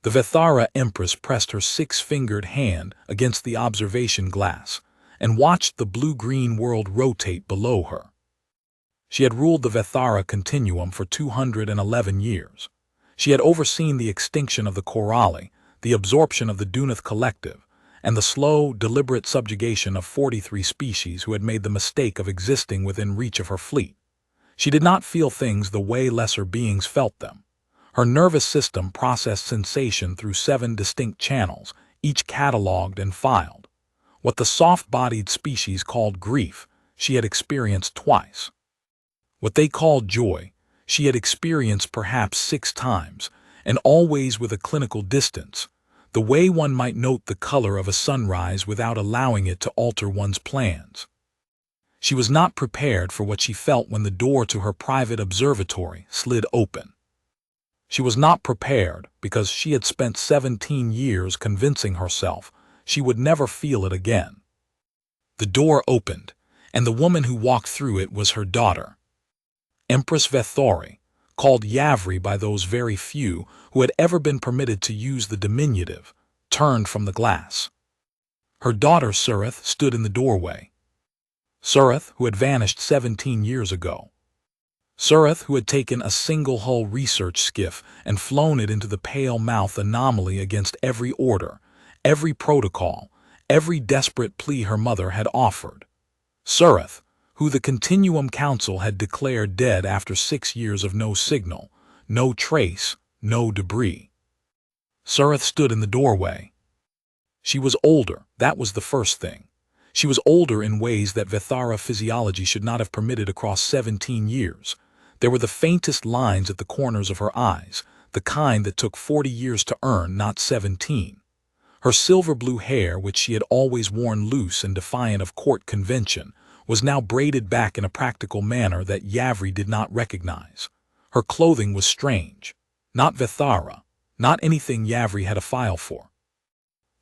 The Vethara Empress pressed her six-fingered hand against the observation glass and watched the blue-green world rotate below her. She had ruled the Vethara continuum for 211 years. She had overseen the extinction of the Korali, the absorption of the Dunath collective, and the slow, deliberate subjugation of 43 species who had made the mistake of existing within reach of her fleet. She did not feel things the way lesser beings felt them. Her nervous system processed sensation through 7 distinct channels, each catalogued and filed. What the soft-bodied species called grief, she had experienced twice. What they called joy, she had experienced perhaps 6 times, and always with a clinical distance, the way one might note the color of a sunrise without allowing it to alter one's plans. She was not prepared for what she felt when the door to her private observatory slid open. She was not prepared because she had spent 17 years convincing herself she would never feel it again. The door opened, and the woman who walked through it was her daughter. Empress Vethori, called Yavri by those very few who had ever been permitted to use the diminutive, turned from the glass. Her daughter Surith stood in the doorway. Surith, who had vanished 17 years ago. Surith, who had taken a single-hull research skiff and flown it into the pale-mouth anomaly against every order, every protocol, every desperate plea her mother had offered. Surith, who the Continuum Council had declared dead after 6 years of no signal, no trace, no debris. Surith stood in the doorway. She was older, that was the first thing. She was older in ways that Vethara physiology should not have permitted across 17 years. There were the faintest lines at the corners of her eyes, the kind that took 40 years to earn, not 17. Her silver-blue hair, which she had always worn loose and defiant of court convention, was now braided back in a practical manner that Yavri did not recognize. Her clothing was strange. Not Vethara, not anything Yavri had a file for.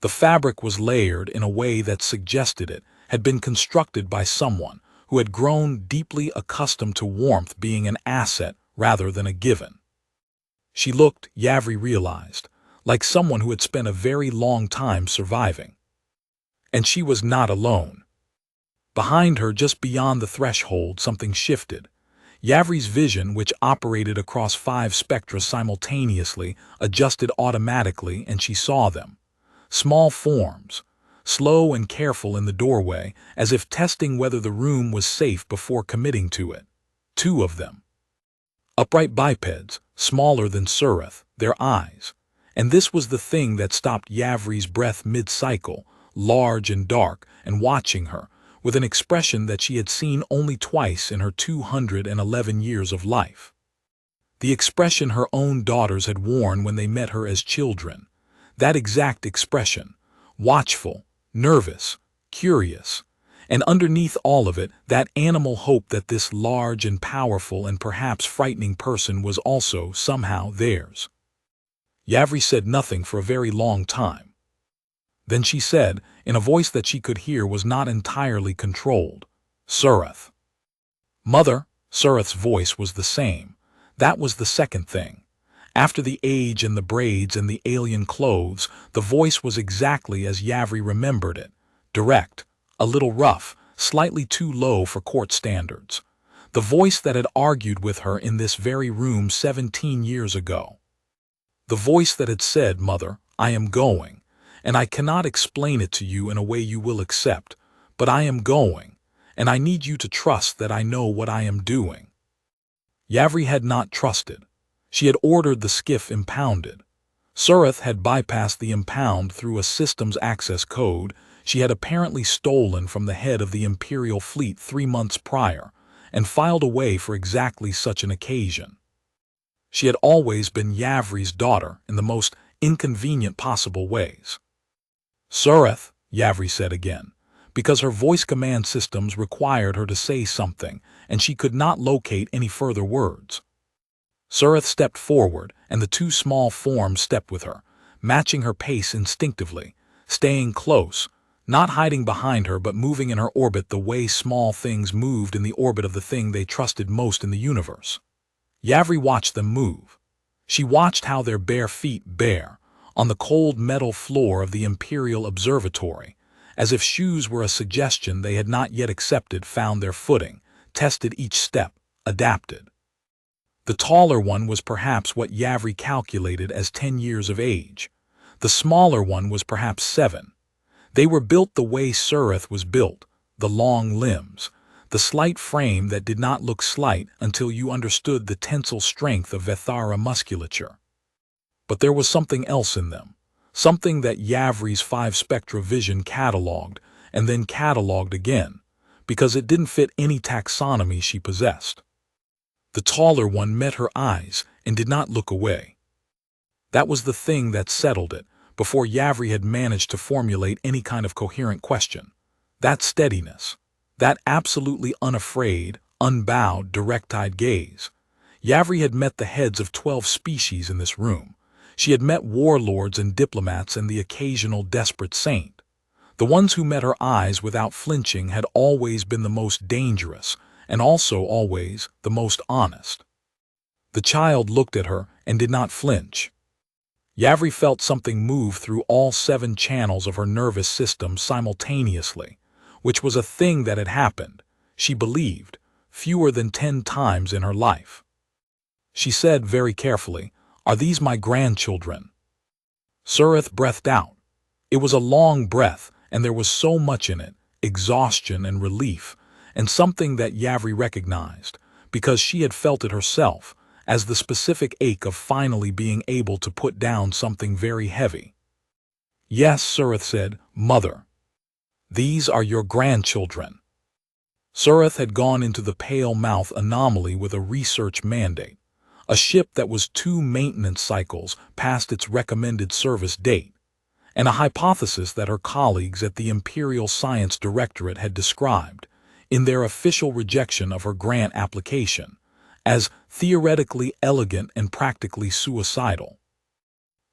The fabric was layered in a way that suggested it had been constructed by someone who had grown deeply accustomed to warmth being an asset rather than a given. She looked, Yavri realized, like someone who had spent a very long time surviving. And she was not alone. Behind her, just beyond the threshold, something shifted. Yavri's vision, which operated across 5 spectra simultaneously, adjusted automatically, and she saw them. Small forms, slow and careful in the doorway, as if testing whether the room was safe before committing to it. 2 of them. Upright bipeds, smaller than Surith, their eyes. And this was the thing that stopped Yavri's breath mid-cycle, large and dark, and watching her, with an expression that she had seen only twice in her 211 years of life. The expression her own daughters had worn when they met her as children. That exact expression, watchful, nervous, curious, and underneath all of it, that animal hope that this large and powerful and perhaps frightening person was also, somehow, theirs. Yavri said nothing for a very long time. Then she said, in a voice that she could hear was not entirely controlled, Surith. Mother, Surith's voice was the same. That was the second thing. After the age and the braids and the alien clothes, the voice was exactly as Yavri remembered it, direct, a little rough, slightly too low for court standards. The voice that had argued with her in this very room 17 years ago. The voice that had said, Mother, I am going, and I cannot explain it to you in a way you will accept, but I am going, and I need you to trust that I know what I am doing. Yavri had not trusted. She had ordered the skiff impounded. Surith had bypassed the impound through a systems access code she had apparently stolen from the head of the Imperial fleet 3 months prior, and filed away for exactly such an occasion. She had always been Yavri's daughter in the most inconvenient possible ways. Surith, Yavri said again, because her voice command systems required her to say something, and she could not locate any further words. Surith stepped forward, and the 2 small forms stepped with her, matching her pace instinctively, staying close, not hiding behind her but moving in her orbit the way small things moved in the orbit of the thing they trusted most in the universe. Yavri watched them move. She watched how their bare feet, bare, on the cold metal floor of the Imperial Observatory, as if shoes were a suggestion they had not yet accepted, found their footing, tested each step, adapted. The taller one was perhaps what Yavri calculated as 10 years of age. The smaller one was perhaps 7. They were built the way Surith was built, the long limbs, the slight frame that did not look slight until you understood the tensile strength of Vethara musculature. But there was something else in them, something that Yavri's 5-spectra vision catalogued and then catalogued again, because it didn't fit any taxonomy she possessed. The taller one met her eyes and did not look away. That was the thing that settled it, before Yavri had managed to formulate any kind of coherent question. That steadiness, that absolutely unafraid, unbowed, direct-eyed gaze. Yavri had met the heads of 12 species in this room. She had met warlords and diplomats and the occasional desperate saint. The ones who met her eyes without flinching had always been the most dangerous, and also always the most honest. The child looked at her and did not flinch. Yavri felt something move through all 7 channels of her nervous system simultaneously, which was a thing that had happened, she believed, fewer than 10 times in her life. She said very carefully, "Are these my grandchildren?" Surith breathed out. It was a long breath, and there was so much in it, exhaustion and relief, and something that Yavri recognized, because she had felt it herself, as the specific ache of finally being able to put down something very heavy. "Yes," Surith said, "Mother. These are your grandchildren." Surith had gone into the Pale Mouth anomaly with a research mandate, a ship that was 2 maintenance cycles past its recommended service date, and a hypothesis that her colleagues at the Imperial Science Directorate had described, in their official rejection of her grant application, as theoretically elegant and practically suicidal.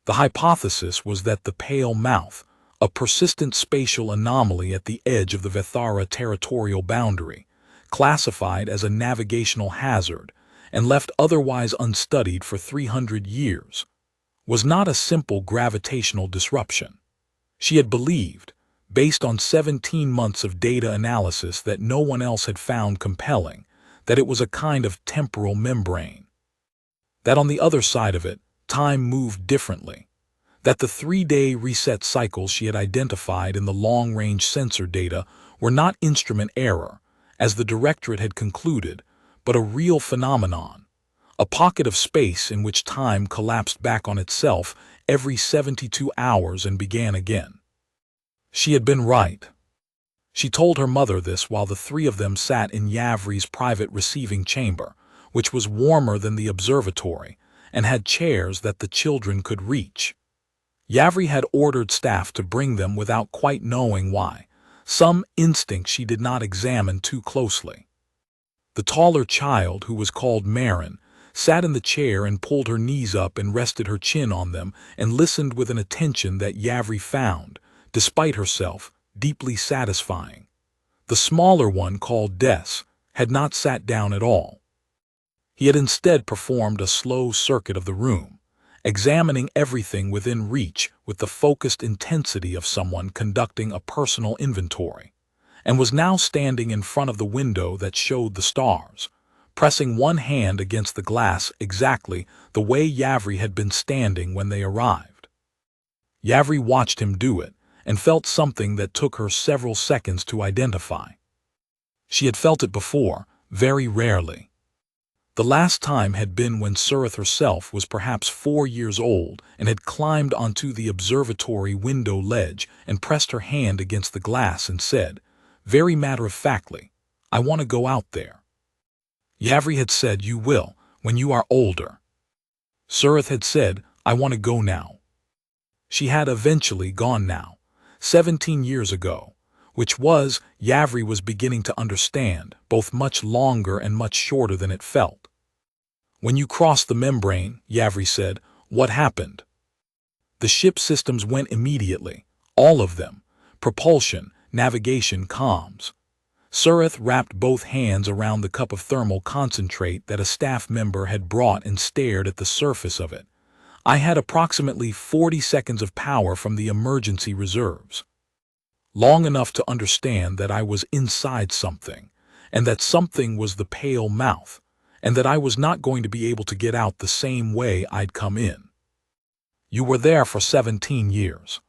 The hypothesis was that the Pale Mouth, a persistent spatial anomaly at the edge of the Vethara territorial boundary, classified as a navigational hazard and left otherwise unstudied for 300 years, was not a simple gravitational disruption. She had believed, based on 17 months of data analysis that no one else had found compelling, that it was a kind of temporal membrane. That on the other side of it, time moved differently. That the 3-day reset cycles she had identified in the long-range sensor data were not instrument error, as the Directorate had concluded, but a real phenomenon, a pocket of space in which time collapsed back on itself every 72 hours and began again. She had been right. She told her mother this while the 3 of them sat in Yavri's private receiving chamber, which was warmer than the observatory, and had chairs that the children could reach. Yavri had ordered staff to bring them without quite knowing why, some instinct she did not examine too closely. The taller child, who was called Marin, sat in the chair and pulled her knees up and rested her chin on them and listened with an attention that Yavri found, despite herself, deeply satisfying. The smaller one, called Des, had not sat down at all. He had instead performed a slow circuit of the room, examining everything within reach with the focused intensity of someone conducting a personal inventory, and was now standing in front of the window that showed the stars, pressing one hand against the glass exactly the way Yavri had been standing when they arrived. Yavri watched him do it, and felt something that took her several seconds to identify. She had felt it before, very rarely. The last time had been when Surith herself was perhaps 4 years old and had climbed onto the observatory window ledge and pressed her hand against the glass and said, very matter-of-factly, "I want to go out there." Yavri had said, "You will, when you are older." Surith had said, "I want to go now." She had eventually gone now, 17 years ago, which was, Yavri was beginning to understand, both much longer and much shorter than it felt. "When you crossed the membrane," Yavri said, "what happened?" "The ship systems went immediately, all of them, propulsion, navigation, comms." Surith wrapped both hands around the cup of thermal concentrate that a staff member had brought and stared at the surface of it. I had approximately 40 seconds of power from the emergency reserves. Long enough to understand that I was inside something, and that something was the pale mouth, and that I was not going to be able to get out the same way I'd come in. You were there for 17 years.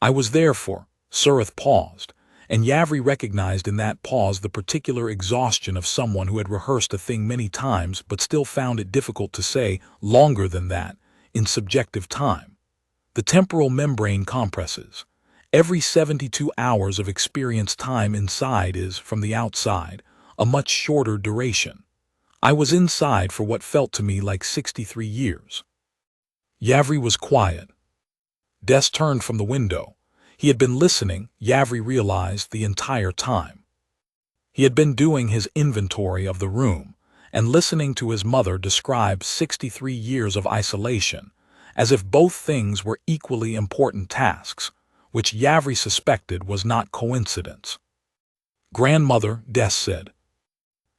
I was there for, Surith paused, and Yavri recognized in that pause the particular exhaustion of someone who had rehearsed a thing many times but still found it difficult to say longer than that, in subjective time. The temporal membrane compresses. Every 72 hours of experience time inside is, from the outside, a much shorter duration. I was inside for what felt to me like 63 years. Yavri was quiet. Des turned from the window. He had been listening, Yavri realized, the entire time. He had been doing his inventory of the room, and listening to his mother describe 63 years of isolation, as if both things were equally important tasks, which Yavri suspected was not coincidence. "Grandmother," Des said.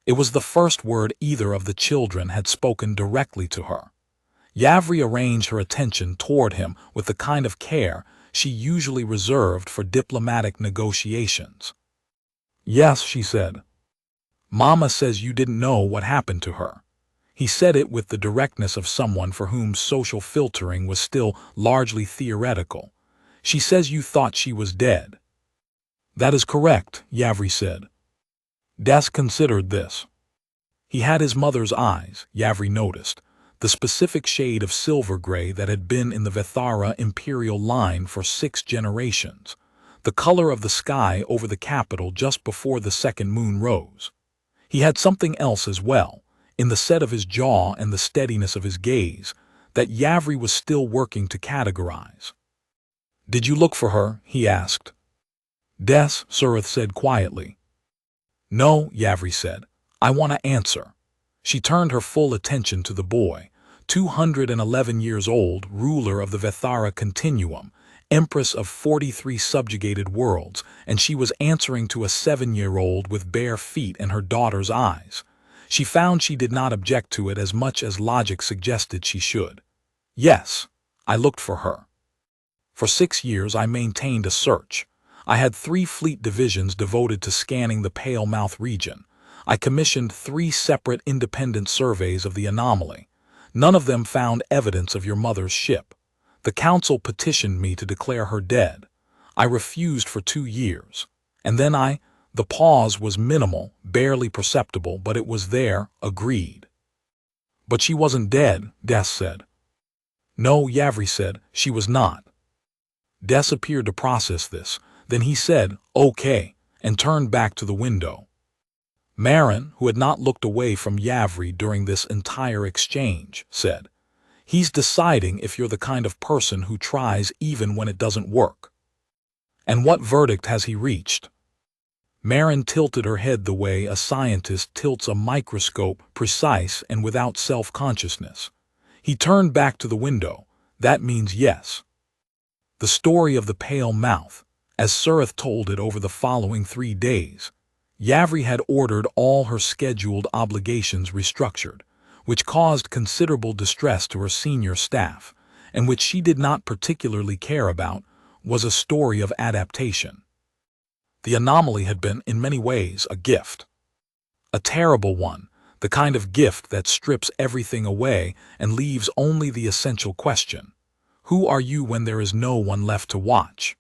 It was the first word either of the children had spoken directly to her. Yavri arranged her attention toward him with the kind of care she usually reserved for diplomatic negotiations. "Yes," she said. "Mama says you didn't know what happened to her." He said it with the directness of someone for whom social filtering was still largely theoretical. "She says you thought she was dead." "That is correct," Yavri said. Des considered this. He had his mother's eyes, Yavri noticed, the specific shade of silver gray that had been in the Vethara imperial line for 6 generations, the color of the sky over the capital just before the second moon rose. He had something else as well, in the set of his jaw and the steadiness of his gaze, that Yavri was still working to categorize. "Did you look for her?" he asked. "Des," Surith said quietly. "No," Yavri said. "I want to answer." She turned her full attention to the boy, 211 years old, ruler of the Vethara Continuum, empress of 43 subjugated worlds, and she was answering to a 7-year-old with bare feet and her daughter's eyes. She found she did not object to it as much as logic suggested she should. "Yes, I looked for her. For 6 years I maintained a search. I had 3 fleet divisions devoted to scanning the Pale Mouth region. I commissioned 3 separate independent surveys of the anomaly. None of them found evidence of your mother's ship. The council petitioned me to declare her dead. I refused for 2 years. And then the pause was minimal, barely perceptible, but it was there, agreed." "But she wasn't dead," Des said. "No," Yavri said, "she was not." Des appeared to process this. Then he said, "Okay," and turned back to the window. Marin, who had not looked away from Yavri during this entire exchange, said, "He's deciding if you're the kind of person who tries even when it doesn't work." "And what verdict has he reached?" Marin tilted her head the way a scientist tilts a microscope, precise and without self-consciousness. He turned back to the window. "That means yes." The story of the Pale Mouth, as Surith told it over the following 3 days. Yavri had ordered all her scheduled obligations restructured, which caused considerable distress to her senior staff, and which she did not particularly care about, was a story of adaptation. The anomaly had been, in many ways, a gift. A terrible one, the kind of gift that strips everything away and leaves only the essential question: who are you when there is no one left to watch?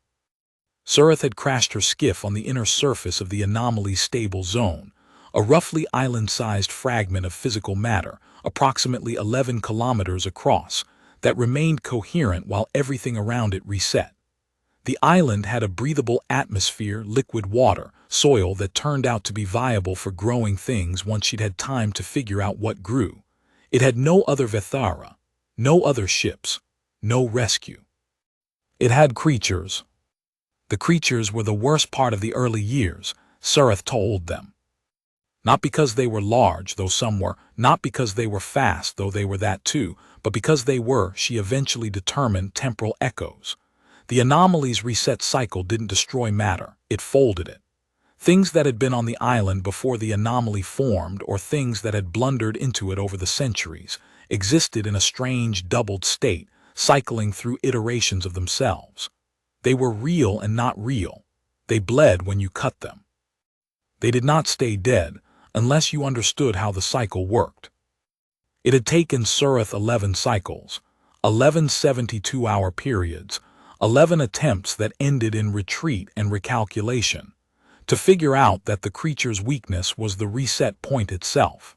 Surith had crashed her skiff on the inner surface of the anomaly's stable zone, a roughly island-sized fragment of physical matter, approximately 11 kilometers across, that remained coherent while everything around it reset. The island had a breathable atmosphere, liquid water, soil that turned out to be viable for growing things once she'd had time to figure out what grew. It had no other Vethara, no other ships, no rescue. It had creatures. The creatures were the worst part of the early years, Surith told them. Not because they were large, though some were, not because they were fast, though they were that too, but because they were, she eventually determined, temporal echoes. The anomaly's reset cycle didn't destroy matter, it folded it. Things that had been on the island before the anomaly formed, or things that had blundered into it over the centuries, existed in a strange doubled state, cycling through iterations of themselves. They were real and not real. They bled when you cut them. They did not stay dead, unless you understood how the cycle worked. It had taken Surith 11 cycles, 11 72-hour periods, 11 attempts that ended in retreat and recalculation, to figure out that the creature's weakness was the reset point itself.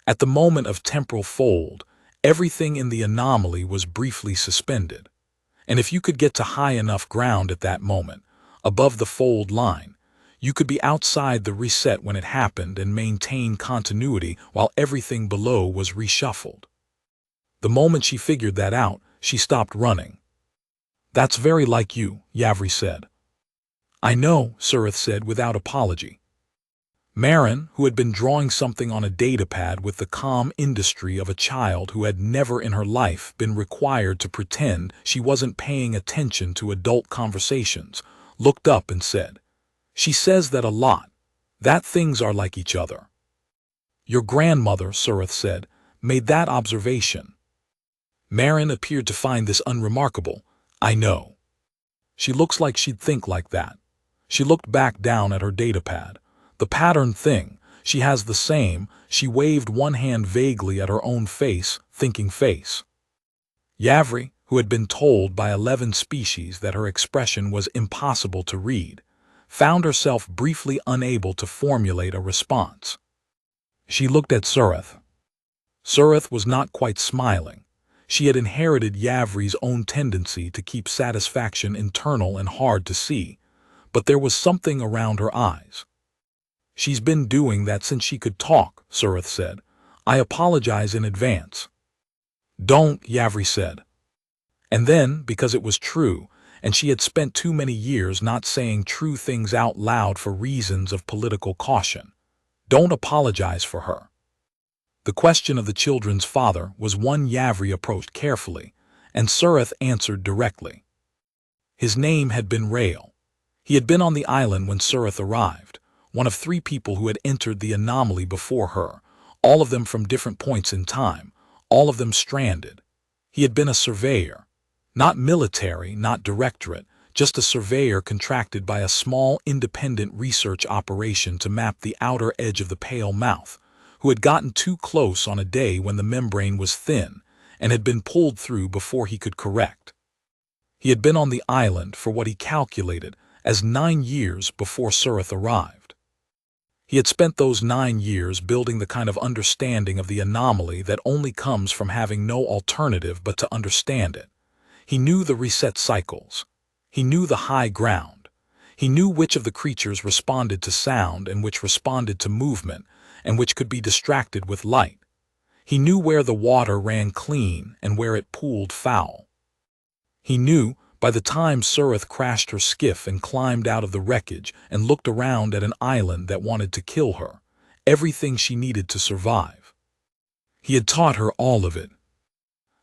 At the moment of temporal fold, everything in the anomaly was briefly suspended, and if you could get to high enough ground at that moment, above the fold line, you could be outside the reset when it happened and maintain continuity while everything below was reshuffled. The moment she figured that out, she stopped running. "That's very like you," Yavri said. "I know," Surith said without apology. Marin, who had been drawing something on a datapad with the calm industry of a child who had never in her life been required to pretend she wasn't paying attention to adult conversations, looked up and said, "She says that a lot, that things are like each other." "Your grandmother," Surith said, "made that observation." Marin appeared to find this unremarkable. "I know. She looks like she'd think like that." She looked back down at her datapad. "The pattern thing, she has the same." She waved one hand vaguely at her own face, thinking face. Yavri, who had been told by 11 species that her expression was impossible to read, found herself briefly unable to formulate a response. She looked at Surith. Surith was not quite smiling. She had inherited Yavri's own tendency to keep satisfaction internal and hard to see, but there was something around her eyes. "She's been doing that since she could talk," Surith said. "I apologize in advance." "Don't," Yavri said. And then, because it was true, and she had spent too many years not saying true things out loud for reasons of political caution, "don't apologize for her." The question of the children's father was one Yavri approached carefully, and Surith answered directly. His name had been Rael. He had been on the island when Surith arrived, one of 3 people who had entered the anomaly before her, all of them from different points in time, all of them stranded. He had been a surveyor. Not military, not directorate, just a surveyor contracted by a small independent research operation to map the outer edge of the Pale Mouth, who had gotten too close on a day when the membrane was thin and had been pulled through before he could correct. He had been on the island for what he calculated as 9 years before Surith arrived. He had spent those 9 years building the kind of understanding of the anomaly that only comes from having no alternative but to understand it. He knew the reset cycles. He knew the high ground. He knew which of the creatures responded to sound and which responded to movement and which could be distracted with light. He knew where the water ran clean and where it pooled foul. He knew, by the time Surith crashed her skiff and climbed out of the wreckage and looked around at an island that wanted to kill her, everything she needed to survive. He had taught her all of it.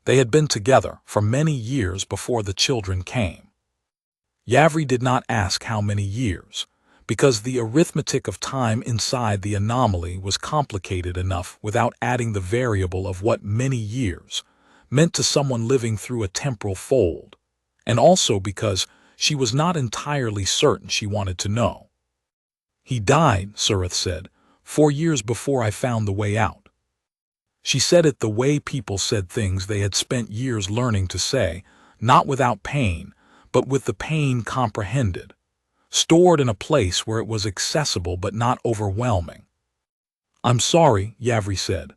They had been together for many years before the children came. Yavri did not ask how many years, because the arithmetic of time inside the anomaly was complicated enough without adding the variable of what many years meant to someone living through a temporal fold, and also because she was not entirely certain she wanted to know. "He died," Surith said, 4 years before I found the way out." She said it the way people said things they had spent years learning to say, not without pain, but with the pain comprehended, stored in a place where it was accessible but not overwhelming. "I'm sorry," Yavri said.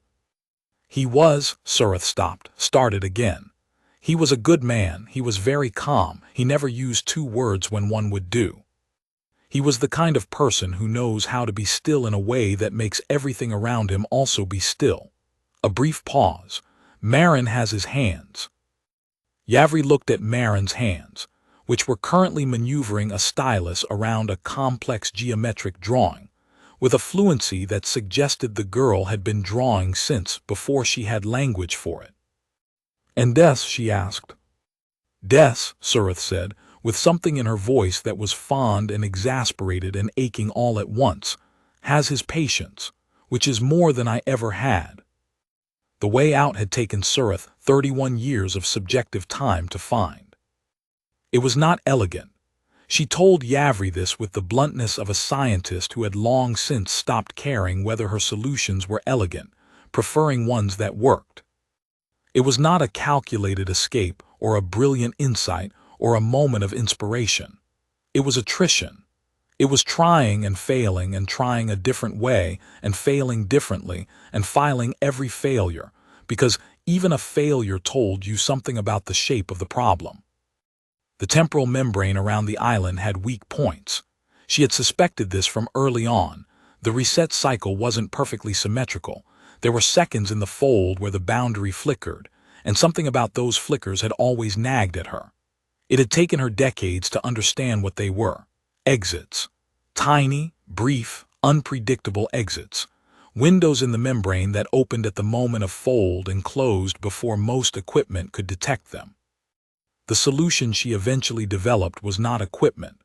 "He was," Surith started again. "He was a good man, he was very calm, he never used 2 words when one would do. He was the kind of person who knows how to be still in a way that makes everything around him also be still." A brief pause. "Marin has his hands." Yavri looked at Marin's hands, which were currently maneuvering a stylus around a complex geometric drawing, with a fluency that suggested the girl had been drawing since before she had language for it. "And Des?" she asked. "Des," Surith said, with something in her voice that was fond and exasperated and aching all at once. "Has his patience, which is more than I ever had." The way out had taken Surith 31 years of subjective time to find. It was not elegant. She told Yavri this with the bluntness of a scientist who had long since stopped caring whether her solutions were elegant, preferring ones that worked. It was not a calculated escape or a brilliant insight or a moment of inspiration. It was attrition. It was trying and trying a different way and failing differently and filing every failure, because even a failure told you something about the shape of the problem. The temporal membrane around the island had weak points. She had suspected this from early on. The reset cycle wasn't perfectly symmetrical. There were seconds in the fold where the boundary flickered, and something about those flickers had always nagged at her. It had taken her decades to understand what they were. Exits. Tiny, brief, unpredictable exits. Windows in the membrane that opened at the moment of fold and closed before most equipment could detect them. The solution she eventually developed was not equipment.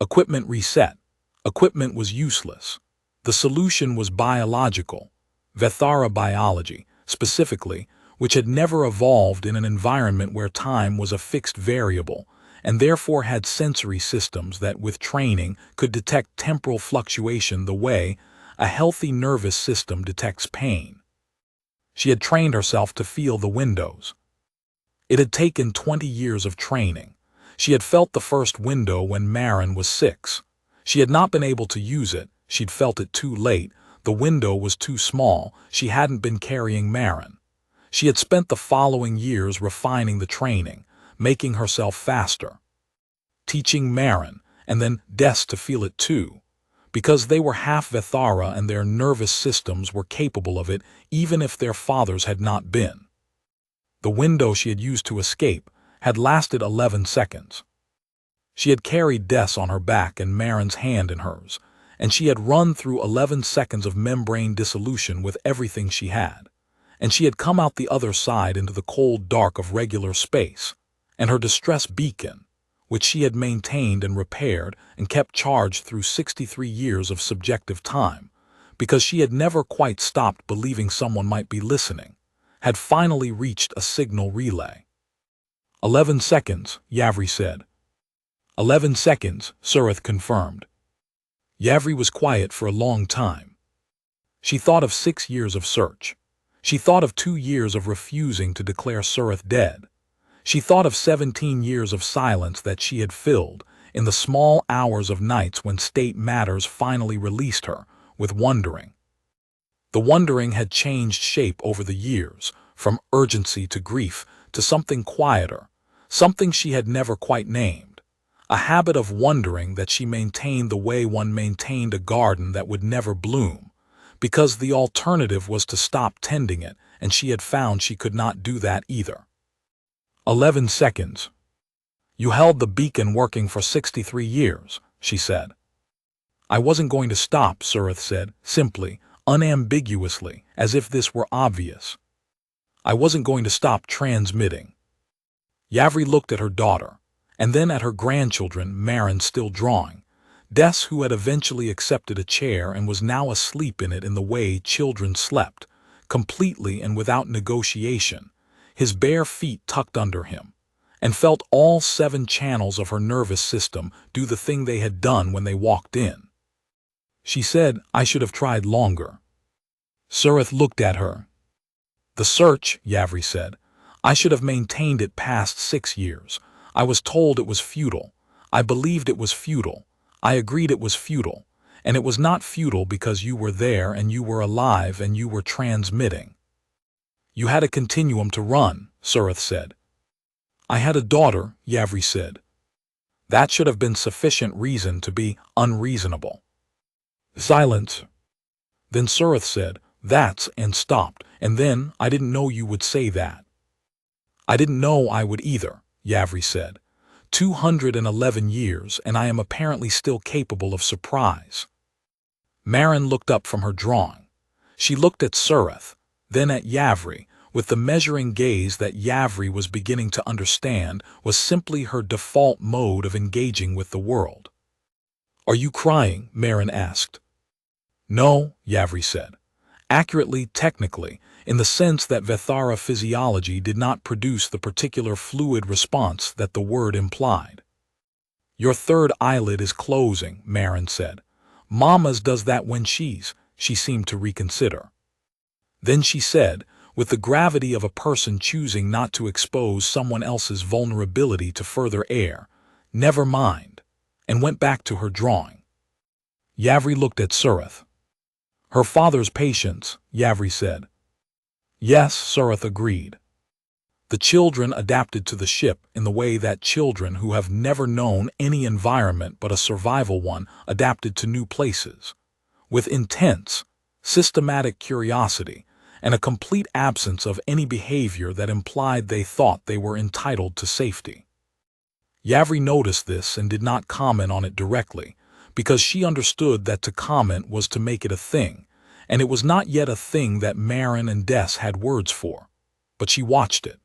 Equipment reset. Equipment was useless. The solution was biological. Vethara biology, specifically, which had never evolved in an environment where time was a fixed variable, and therefore had sensory systems that, with training, could detect temporal fluctuation the way a healthy nervous system detects pain. She had trained herself to feel the windows. It had taken 20 years of training. She had felt the first window when Marin was 6. She had not been able to use it. She'd felt it too late. The window was too small. She hadn't been carrying Marin. She had spent the following years refining the training, making herself faster, teaching Marin, and then Des to feel it too, because they were half Vethara and their nervous systems were capable of it even if their fathers had not been. The window she had used to escape had lasted 11 seconds. She had carried Des on her back and Marin's hand in hers, and she had run through 11 seconds of membrane dissolution with everything she had, and she had come out the other side into the cold dark of regular space, and her distress beacon, which she had maintained and repaired and kept charged through 63 years of subjective time, because she had never quite stopped believing someone might be listening, had finally reached a signal relay. 11 seconds, Yavri said. 11 seconds, Surith confirmed. Yavri was quiet for a long time. She thought of 6 years of search. She thought of 2 years of refusing to declare Surith dead. She thought of 17 years of silence that she had filled in the small hours of nights when state matters finally released her, with wondering. The wondering had changed shape over the years, from urgency to grief to something quieter, something she had never quite named, a habit of wondering that she maintained the way one maintained a garden that would never bloom, because the alternative was to stop tending it, and she had found she could not do that either. 11 seconds. You held the beacon working for 63 years, she said. I wasn't going to stop, Surith said, simply, unambiguously, as if this were obvious. I wasn't going to stop transmitting. Yavri looked at her daughter, and then at her grandchildren, Marin still drawing, Des, who had eventually accepted a chair and was now asleep in it in the way children slept, completely and without negotiation, his bare feet tucked under him, and felt all 7 channels of her nervous system do the thing they had done when they walked in. She said, I should have tried longer. Surith looked at her. The search, Yavri said. I should have maintained it past 6 years. I was told it was futile. I believed it was futile. I agreed it was futile. And it was not futile because you were there and you were alive and you were transmitting. You had a continuum to run, Surith said. I had a daughter, Yavri said. That should have been sufficient reason to be unreasonable. Silence. Then Surith said, that's, and stopped, and then, I didn't know you would say that. I didn't know I would either, Yavri said. 211 years, and I am apparently still capable of surprise. Marin looked up from her drawing. She looked at Surith, then at Yavri, with the measuring gaze that Yavri was beginning to understand was simply her default mode of engaging with the world. "Are you crying?" Marin asked. "No," Yavri said. Accurately, technically, in the sense that Vethara physiology did not produce the particular fluid response that the word implied. "Your third eyelid is closing," Marin said. "Mama's does that when she seemed to reconsider. Then she said, with the gravity of a person choosing not to expose someone else's vulnerability to further air, "Never mind," and went back to her drawing. Yavri looked at Surath. "Her father's patience," Yavri said. "Yes," Surath agreed. "The children adapted to the ship in the way that children who have never known any environment but a survival one adapted to new places, with intense, systematic curiosity and a complete absence of any behavior that implied they thought they were entitled to safety." Yavri noticed this and did not comment on it directly, because she understood that to comment was to make it a thing, and it was not yet a thing that Marin and Des had words for. But she watched it.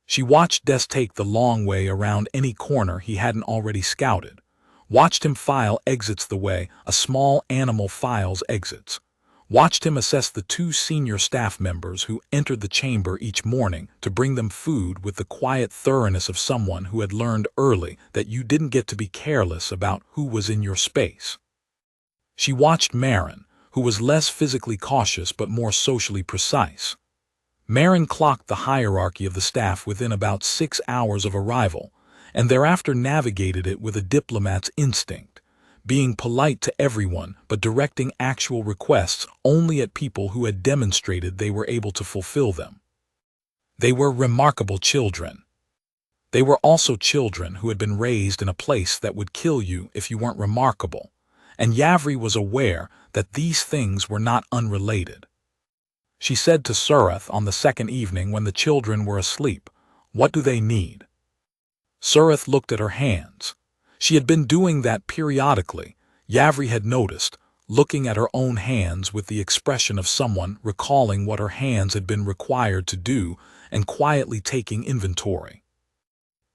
She watched Des take the long way around any corner he hadn't already scouted, watched him file exits the way a small animal files exits, watched him assess the 2 senior staff members who entered the chamber each morning to bring them food with the quiet thoroughness of someone who had learned early that you didn't get to be careless about who was in your space. She watched Marin, who was less physically cautious but more socially precise. Marin clocked the hierarchy of the staff within about 6 hours of arrival, and thereafter navigated it with a diplomat's instinct, being polite to everyone but directing actual requests only at people who had demonstrated they were able to fulfill them. They were remarkable children. They were also children who had been raised in a place that would kill you if you weren't remarkable, and Yavri was aware that these things were not unrelated. She said to Surath on the second evening when the children were asleep, "What do they need?" Surath looked at her hands. She had been doing that periodically, Yavri had noticed, looking at her own hands with the expression of someone recalling what her hands had been required to do and quietly taking inventory.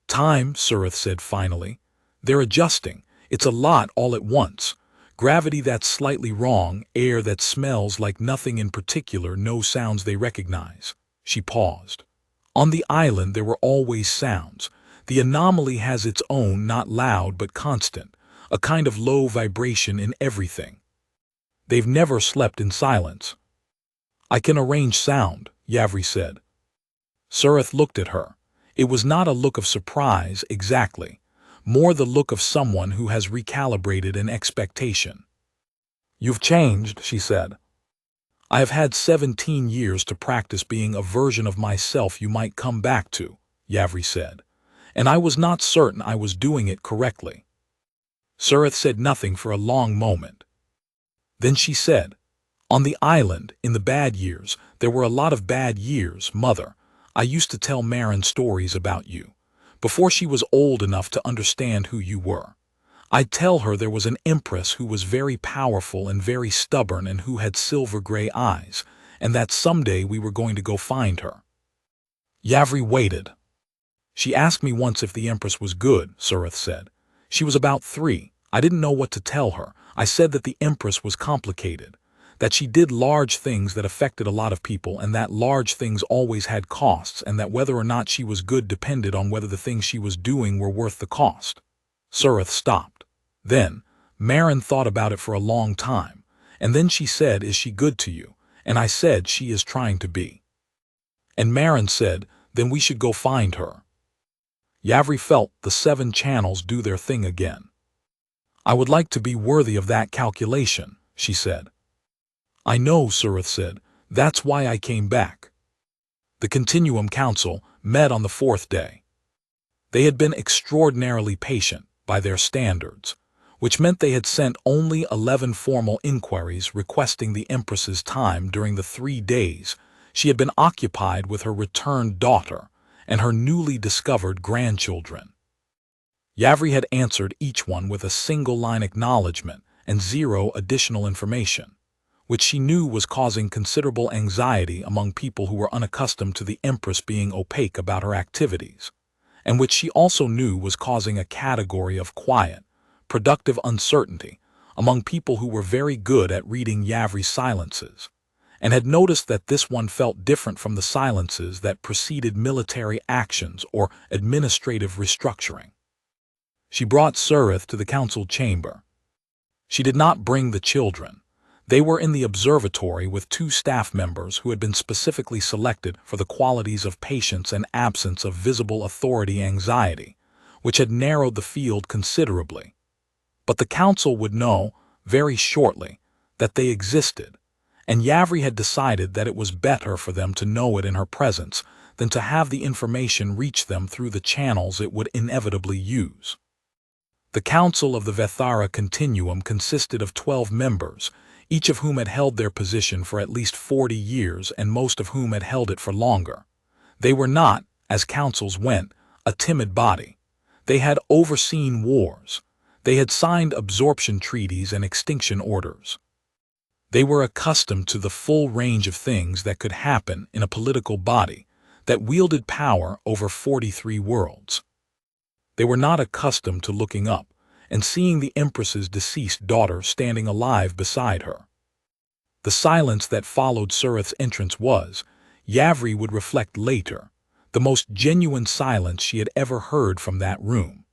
"Time," Surath said finally. "They're adjusting. It's a lot all at once. Gravity that's slightly wrong, air that smells like nothing in particular, no sounds they recognize." She paused. "On the island there were always sounds. The anomaly has its own, not loud but constant, a kind of low vibration in everything. They've never slept in silence." "I can arrange sound," Yavri said. Surath looked at her. It was not a look of surprise, exactly, more the look of someone who has recalibrated an expectation. "You've changed," she said. "I have had 17 years to practice being a version of myself you might come back to," Yavri said, "and I was not certain I was doing it correctly." Surath said nothing for a long moment. Then she said, "On the island, in the bad years, there were a lot of bad years, Mother. I used to tell Marin stories about you, before she was old enough to understand who you were. I'd tell her there was an empress who was very powerful and very stubborn and who had silver-gray eyes, and that someday we were going to go find her." Yavri waited. "She asked me once if the empress was good," Surath said. "She was about 3. I didn't know what to tell her. I said that the empress was complicated, that she did large things that affected a lot of people, and that large things always had costs, and that whether or not she was good depended on whether the things she was doing were worth the cost." Surath stopped. Then, Marin thought about it for a long time, and then she said, "Is she good to you?" And I said, "She is trying to be." And Marin said, "Then we should go find her." Yavri felt the 7 channels do their thing again. "I would like to be worthy of that calculation," she said. "I know," Surath said. "That's why I came back." The Continuum Council met on the 4th day. They had been extraordinarily patient, by their standards, which meant they had sent only 11 formal inquiries requesting the Empress's time during the 3 days she had been occupied with her returned daughter and her newly discovered grandchildren. Yavri had answered each one with a single-line acknowledgement and 0 additional information, which she knew was causing considerable anxiety among people who were unaccustomed to the Empress being opaque about her activities, and which she also knew was causing a category of quiet, productive uncertainty among people who were very good at reading Yavri's silences, and had noticed that this one felt different from the silences that preceded military actions or administrative restructuring. She brought Surith to the council chamber. She did not bring the children. They were in the observatory with 2 staff members who had been specifically selected for the qualities of patience and absence of visible authority anxiety, which had narrowed the field considerably. But the council would know, very shortly, that they existed, and Yavri had decided that it was better for them to know it in her presence than to have the information reach them through the channels it would inevitably use. The Council of the Vethara Continuum consisted of 12 members, each of whom had held their position for at least 40 years and most of whom had held it for longer. They were not, as councils went, a timid body. They had overseen wars. They had signed absorption treaties and extinction orders. They were accustomed to the full range of things that could happen in a political body that wielded power over 43 worlds. They were not accustomed to looking up and seeing the Empress's deceased daughter standing alive beside her. The silence that followed Surith's entrance was, Yavri would reflect later, the most genuine silence she had ever heard from that room.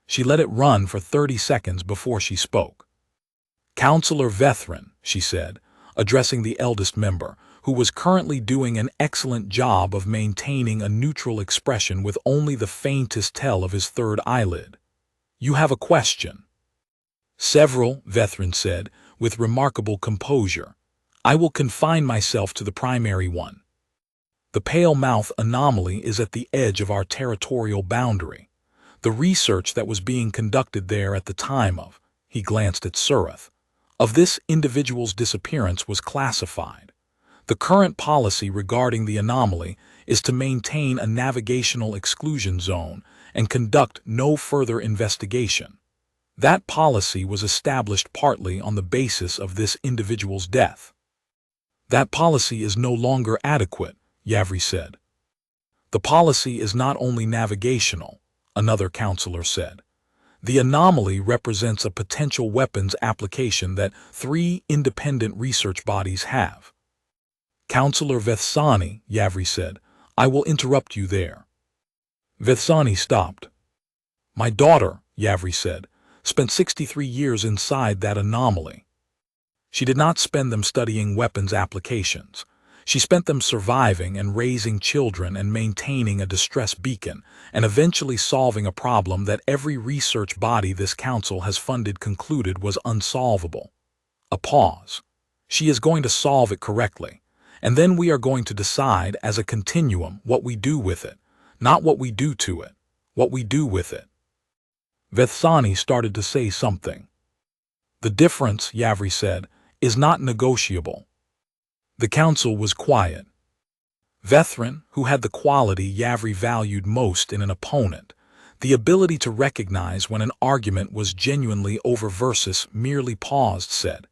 She let it run for 30 seconds before she spoke. "Councillor Vethrin," she said, addressing the eldest member, who was currently doing an excellent job of maintaining a neutral expression with only the faintest tell of his third eyelid. "You have a question." "Several," Vethrin said, with remarkable composure. "I will confine myself to the primary one. The pale mouth anomaly is at the edge of our territorial boundary. The research that was being conducted there at the time of," he glanced at Surith, "of this individual's disappearance was classified. The current policy regarding the anomaly is to maintain a navigational exclusion zone and conduct no further investigation. That policy was established partly on the basis of this individual's death." "That policy is no longer adequate," Yavri said. "The policy is not only navigational," another counselor said. "The anomaly represents a potential weapons application that 3 independent research bodies have." "Councillor Vethsani," Yavri said, "I will interrupt you there." Vethsani stopped. "My daughter," Yavri said, "spent 63 years inside that anomaly. She did not spend them studying weapons applications. She spent them surviving and raising children and maintaining a distress beacon and eventually solving a problem that every research body this council has funded concluded was unsolvable." A pause. "She is going to solve it correctly, and then we are going to decide as a continuum what we do with it, not what we do to it, what we do with it." Vethsani started to say something. "The difference," Yavri said, "is not negotiable." The council was quiet. Vethrin, who had the quality Yavri valued most in an opponent, the ability to recognize when an argument was genuinely over versus merely paused, said,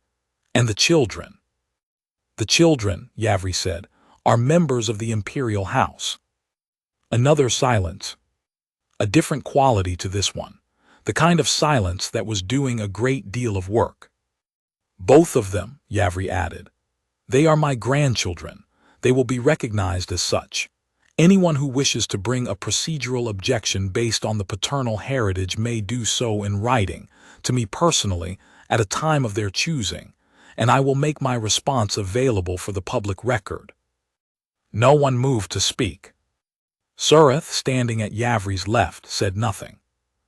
"And the children?" "The children," Yavri said, "are members of the imperial house." Another silence. A different quality to this one, the kind of silence that was doing a great deal of work. "Both of them," Yavri added. "They are my grandchildren. They will be recognized as such. Anyone who wishes to bring a procedural objection based on the paternal heritage may do so in writing, to me personally, at a time of their choosing, and I will make my response available for the public record." No one moved to speak. Surith, standing at Yavri's left, said nothing.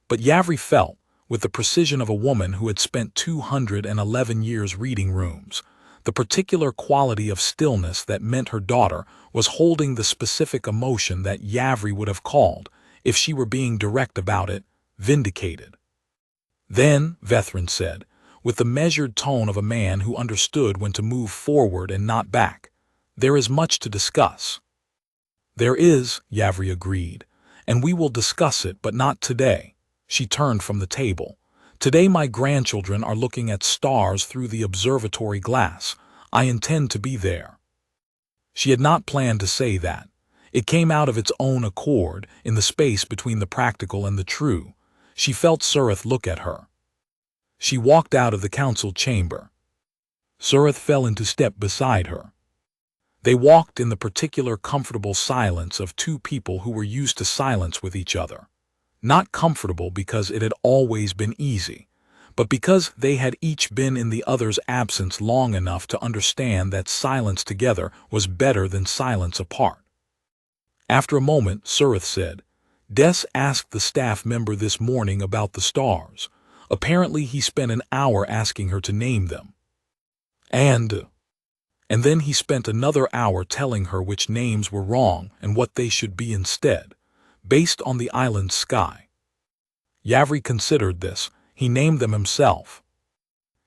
But Yavri felt, with the precision of a woman who had spent 211 years reading rooms, the particular quality of stillness that meant her daughter was holding the specific emotion that Yavri would have called, if she were being direct about it, vindicated. "Then," Vethrin said, with the measured tone of a man who understood when to move forward and not back, "there is much to discuss." "There is," Yavri agreed, "and we will discuss it, but not today." She turned from the table. "Today my grandchildren are looking at stars through the observatory glass. I intend to be there." She had not planned to say that. It came out of its own accord, in the space between the practical and the true. She felt Surith look at her. She walked out of the council chamber. Surith fell into step beside her. They walked in the particular comfortable silence of two people who were used to silence with each other. Not comfortable because it had always been easy, but because they had each been in the other's absence long enough to understand that silence together was better than silence apart. After a moment, Surith said, "Des asked the staff member this morning about the stars. Apparently he spent an hour asking her to name them. And then he spent another hour telling her which names were wrong and what they should be instead, based on the island's sky. Yavri considered this. He named them himself.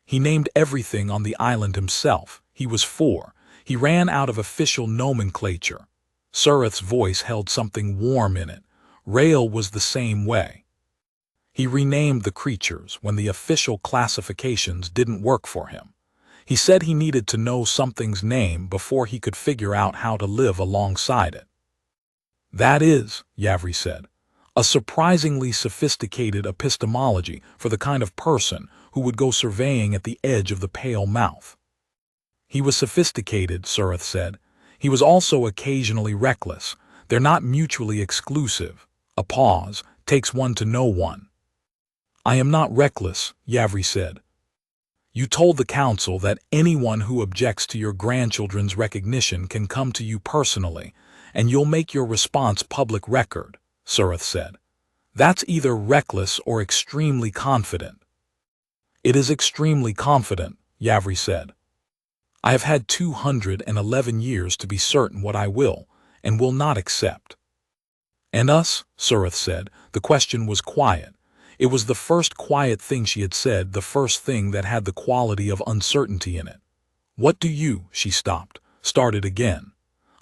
He named everything on the island himself. He was 4. He ran out of official nomenclature. Surith's voice held something warm in it. Rael was the same way. He renamed the creatures when the official classifications didn't work for him. He said he needed to know something's name before he could figure out how to live alongside it. "That is," Yavri said, "a surprisingly sophisticated epistemology for the kind of person who would go surveying at the edge of the pale mouth." He was sophisticated, Surith said. He was also occasionally reckless. They're not mutually exclusive. A pause takes one to know one. "I am not reckless," Yavri said. "You told the council that anyone who objects to your grandchildren's recognition can come to you personally, and you'll make your response public record," Surith said. "That's either reckless or extremely confident." "It is extremely confident," Yavri said. "I have had 211 years to be certain what I will and will not accept." "And us?" Surith said. The question was quiet. It was the first quiet thing she had said, the first thing that had the quality of uncertainty in it. "What do you?" She stopped, started again.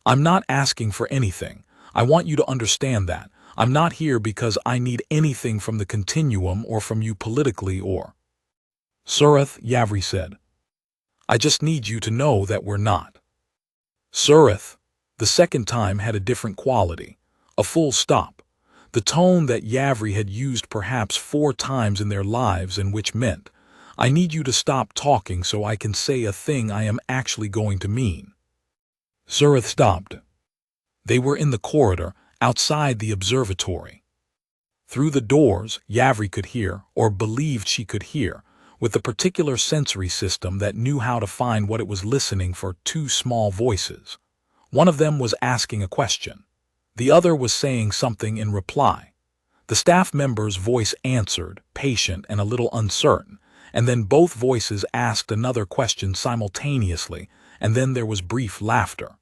"I'm not asking for anything. I want you to understand that. I'm not here because I need anything from the continuum or from you politically or—" "Surith," Yavri said, "I just need you to know that we're not." "Surith." The second time had a different quality, a full stop. The tone that Yavri had used perhaps 4 times in their lives and which meant, "I need you to stop talking so I can say a thing I am actually going to mean." Surith stopped. They were in the corridor, outside the observatory. Through the doors, Yavri could hear, or believed she could hear, with the particular sensory system that knew how to find what it was listening for, 2 small voices. One of them was asking a question. The other was saying something in reply. The staff member's voice answered, patient and a little uncertain, and then both voices asked another question simultaneously, and then there was brief laughter.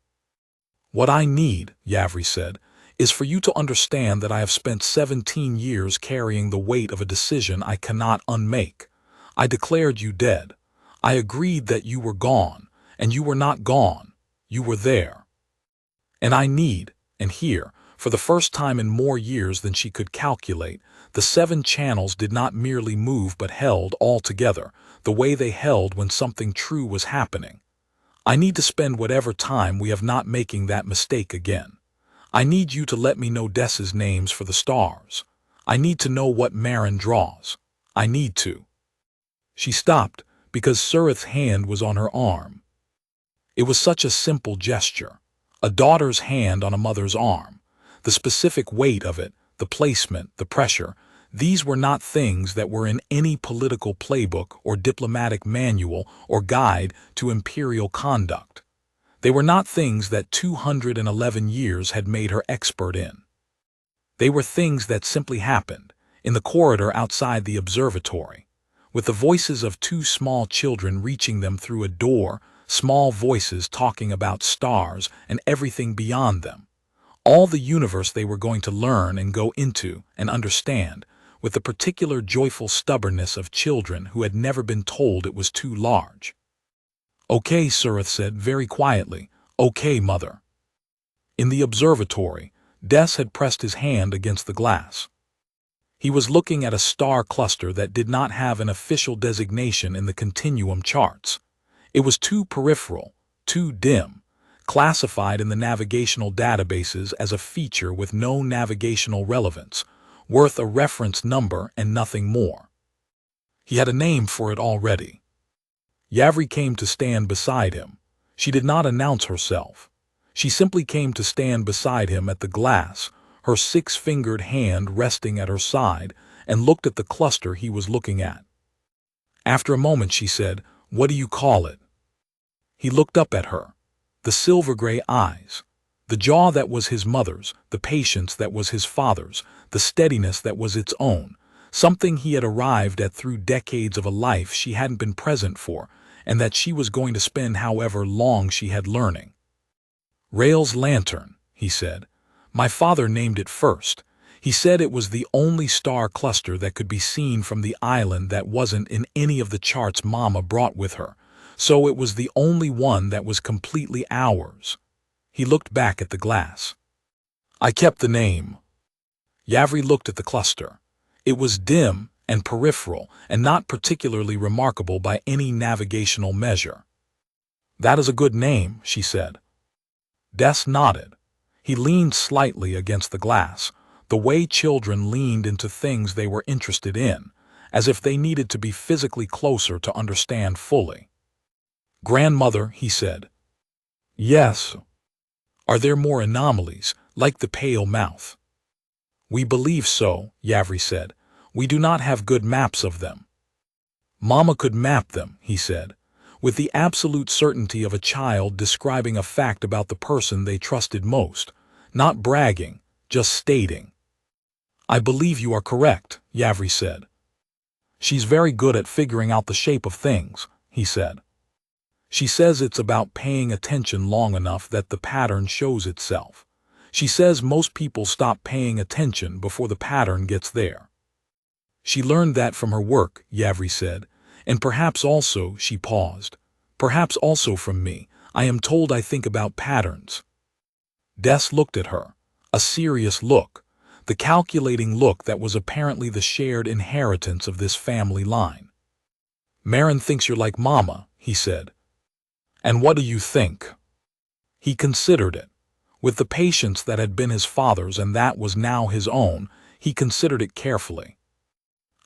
"What I need," Yavri said, "is for you to understand that I have spent 17 years carrying the weight of a decision I cannot unmake. I declared you dead. I agreed that you were gone, and you were not gone. You were there. And I need," and here, for the first time in more years than she could calculate, the 7 channels did not merely move but held all together, the way they held when something true was happening. "I need to spend whatever time we have not making that mistake again. I need you to let me know Des's names for the stars. I need to know what Marin draws. I need to." She stopped because Surith's hand was on her arm. It was such a simple gesture. A daughter's hand on a mother's arm. The specific weight of it, the placement, the pressure, these were not things that were in any political playbook or diplomatic manual or guide to imperial conduct. They were not things that 211 years had made her expert in. They were things that simply happened, in the corridor outside the observatory, with the voices of 2 small children reaching them through a door, small voices talking about stars and everything beyond them. All the universe they were going to learn and go into and understand, with the particular joyful stubbornness of children who had never been told it was too large. "Okay," Surith said very quietly. "Okay, Mother." In the observatory, Des had pressed his hand against the glass. He was looking at a star cluster that did not have an official designation in the continuum charts. It was too peripheral, too dim, classified in the navigational databases as a feature with no navigational relevance, worth a reference number and nothing more. He had a name for it already. Yavri came to stand beside him. She did not announce herself. She simply came to stand beside him at the glass, her six-fingered hand resting at her side, and looked at the cluster he was looking at. After a moment she said, "What do you call it?" He looked up at her. The silver-gray eyes, the jaw that was his mother's, the patience that was his father's, the steadiness that was its own, something he had arrived at through decades of a life she hadn't been present for, and that she was going to spend however long she had learning. "Rail's lantern," he said. "My father named it first. He said it was the only star cluster that could be seen from the island that wasn't in any of the charts Mama brought with her, so it was the only one that was completely ours." He looked back at the glass. "I kept the name." Yavri looked at the cluster. It was dim and peripheral and not particularly remarkable by any navigational measure. "That is a good name," she said. Des nodded. He leaned slightly against the glass, the way children leaned into things they were interested in, as if they needed to be physically closer to understand fully. "Grandmother," he said. "Yes." "Are there more anomalies, like the pale mouth?" "We believe so," Yavri said. "We do not have good maps of them." "Mama could map them," he said, with the absolute certainty of a child describing a fact about the person they trusted most, not bragging, just stating. "I believe you are correct," Yavri said. "She's very good at figuring out the shape of things," he said. "She says it's about paying attention long enough that the pattern shows itself. She says most people stop paying attention before the pattern gets there." "She learned that from her work," Yavri said, "and perhaps also," she paused, "perhaps also from me. I am told I think about patterns." Des looked at her, a serious look, the calculating look that was apparently the shared inheritance of this family line. "Marin thinks you're like Mama," he said. "And what do you think?" He considered it. With the patience that had been his father's and that was now his own, he considered it carefully.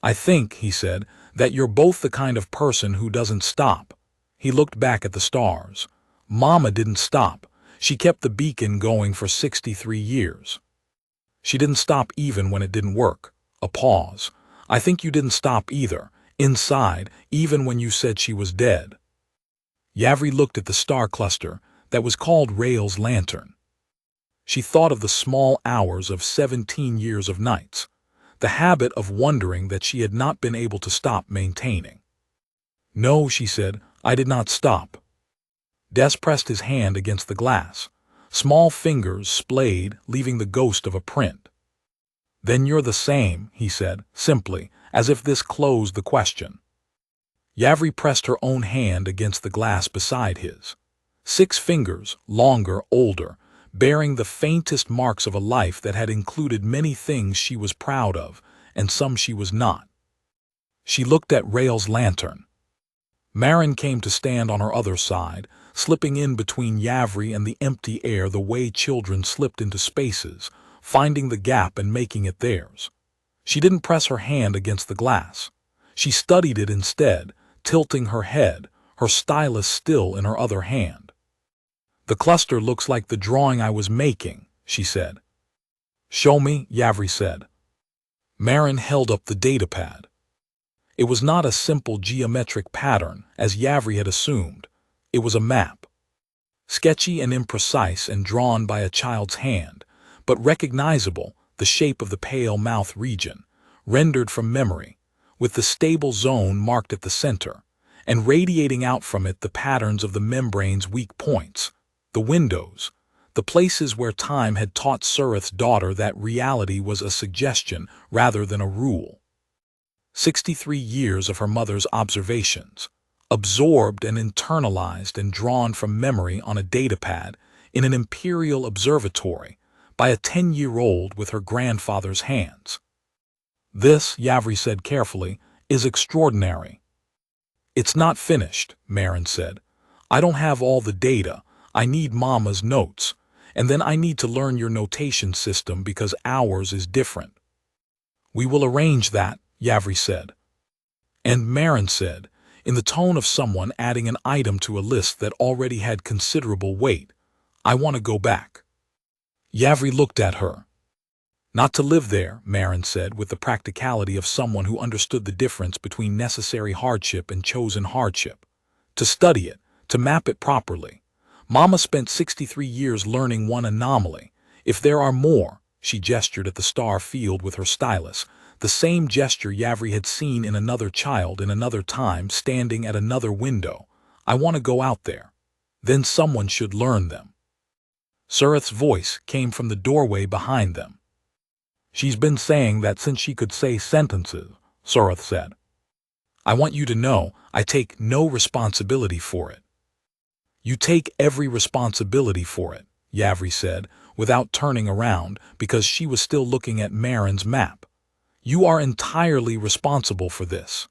"I think," he said, "that you're both the kind of person who doesn't stop." He looked back at the stars. "Mama didn't stop. She kept the beacon going for 63 years. She didn't stop even when it didn't work." A pause. "I think you didn't stop either, inside, even when you said she was dead." Yavri looked at the star cluster that was called Rail's lantern. She thought of the small hours of 17 years of nights, the habit of wondering that she had not been able to stop maintaining. "No," she said, "I did not stop." Des pressed his hand against the glass. Small fingers splayed, leaving the ghost of a print. "Then you're the same," he said, simply, as if this closed the question. Yavri pressed her own hand against the glass beside his. 6 fingers, longer, older, bearing the faintest marks of a life that had included many things she was proud of, and some she was not. She looked at Rail's lantern. Marin came to stand on her other side, slipping in between Yavri and the empty air the way children slipped into spaces, finding the gap and making it theirs. She didn't press her hand against the glass. She studied it instead, tilting her head, her stylus still in her other hand. "The cluster looks like the drawing I was making," she said. "Show me," Yavri said. Marin held up the datapad. It was not a simple geometric pattern, as Yavri had assumed. It was a map. Sketchy and imprecise and drawn by a child's hand, but recognizable, the shape of the pale mouth region, rendered from memory, with the stable zone marked at the center, and radiating out from it the patterns of the membrane's weak points, the windows, the places where time had taught Surith's daughter that reality was a suggestion rather than a rule. 63 years of her mother's observations, absorbed and internalized and drawn from memory on a datapad in an imperial observatory by a 10-year-old with her grandfather's hands. "This," Yavri said carefully, "is extraordinary." "It's not finished," Marin said. I don't have all the data. I need Mama's notes. And then I need to learn your notation system because ours is different. We will arrange that, Yavri said. And Marin said, in the tone of someone adding an item to a list that already had considerable weight, I want to go back. Yavri looked at her. Not to live there, Marin said with the practicality of someone who understood the difference between necessary hardship and chosen hardship. To study it, to map it properly. Mama spent 63 years learning one anomaly. If there are more, she gestured at the star field with her stylus, the same gesture Yavri had seen in another child in another time standing at another window. I want to go out there. Then someone should learn them. Surith's voice came from the doorway behind them. She's been saying that since she could say sentences, Surith said. I want you to know I take no responsibility for it. You take every responsibility for it, Yavri said, without turning around because she was still looking at Marin's map. You are entirely responsible for this.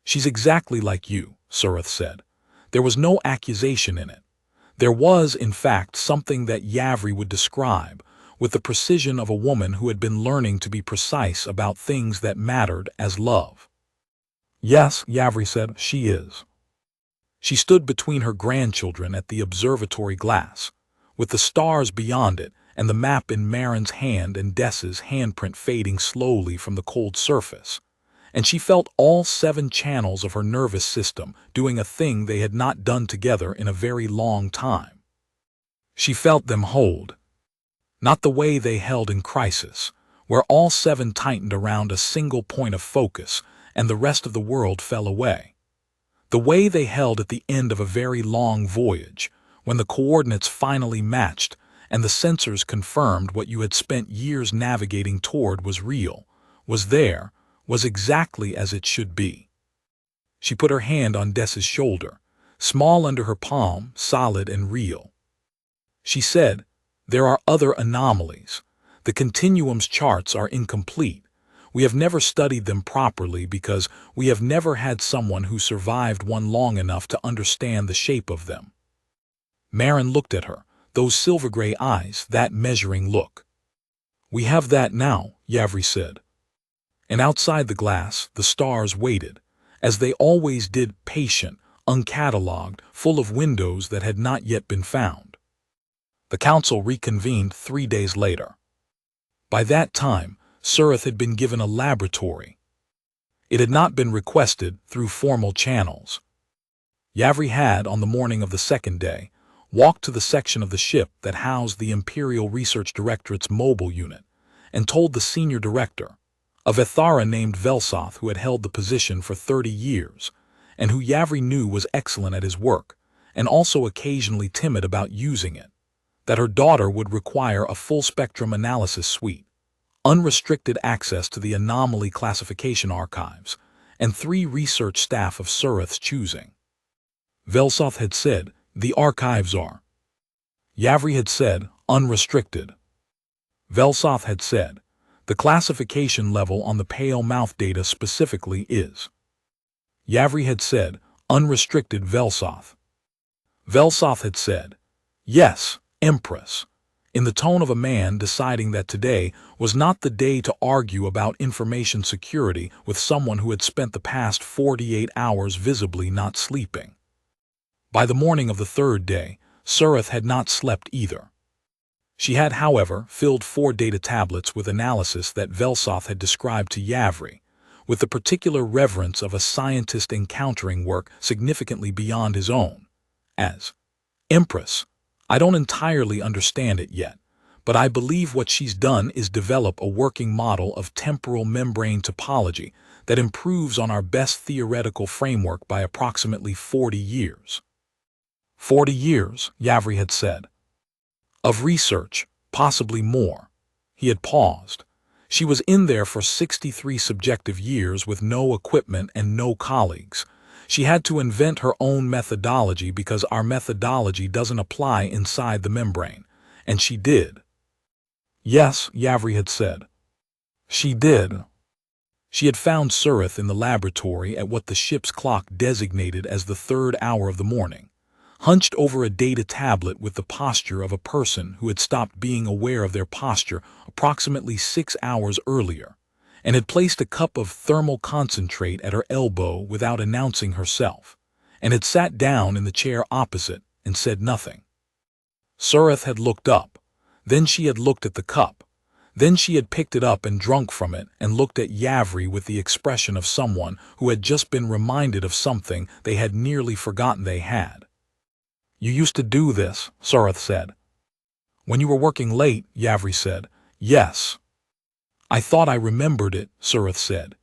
She's exactly like you, Surith said. There was no accusation in it. There was, in fact, something that Yavri would describe with the precision of a woman who had been learning to be precise about things that mattered as love. Yes, Yavri said, she is. She stood between her grandchildren at the observatory glass, with the stars beyond it and the map in Marin's hand and Dessa's handprint fading slowly from the cold surface, and she felt all 7 channels of her nervous system doing a thing they had not done together in a very long time. She felt them hold. Not the way they held in crisis, where all 7 tightened around a single point of focus and the rest of the world fell away. The way they held at the end of a very long voyage, when the coordinates finally matched and the sensors confirmed what you had spent years navigating toward was real, was there, was exactly as it should be. She put her hand on Dessa's shoulder, small under her palm, solid and real. She said, there are other anomalies. The continuum's charts are incomplete. We have never studied them properly because we have never had someone who survived one long enough to understand the shape of them. Marin looked at her, those silver-gray eyes, that measuring look. We have that now, Yavri said. And outside the glass, the stars waited, as they always did, patient, uncatalogued, full of windows that had not yet been found. The council reconvened 3 days later. By that time, Surith had been given a laboratory. It had not been requested through formal channels. Yavri had, on the morning of the 2nd day, walked to the section of the ship that housed the Imperial Research Directorate's mobile unit, and told the senior director, a Vethara named Velsoth who had held the position for 30 years, and who Yavri knew was excellent at his work, and also occasionally timid about using it, that her daughter would require a full-spectrum analysis suite, unrestricted access to the anomaly classification archives, and 3 research staff of Surith's choosing. Velsoth had said, the archives are. Yavri had said, unrestricted. Velsoth had said, the classification level on the pale mouth data specifically is. Yavri had said, unrestricted Velsoth. Velsoth had said, yes, Empress, in the tone of a man deciding that today was not the day to argue about information security with someone who had spent the past 48 hours visibly not sleeping. By the morning of the 3rd day, Surith had not slept either. She had, however, filled 4 data tablets with analysis that Velsoth had described to Yavri, with the particular reverence of a scientist encountering work significantly beyond his own, as, Empress, I don't entirely understand it yet, but I believe what she's done is develop a working model of temporal membrane topology that improves on our best theoretical framework by approximately 40 years. 40 years, Yavri had said. Of research, possibly more. He had paused. She was in there for 63 subjective years with no equipment and no colleagues. She had to invent her own methodology because our methodology doesn't apply inside the membrane, and she did. Yes, Yavri had said. She did. She had found Surith in the laboratory at what the ship's clock designated as the 3rd hour of the morning, hunched over a data tablet with the posture of a person who had stopped being aware of their posture approximately 6 hours earlier, and had placed a cup of thermal concentrate at her elbow without announcing herself, and had sat down in the chair opposite and said nothing. Surith had looked up, then she had looked at the cup, then she had picked it up and drunk from it and looked at Yavri with the expression of someone who had just been reminded of something they had nearly forgotten they had. "You used to do this," Surith said. "When you were working late," Yavri said. "Yes." "I thought I remembered it," Surith said.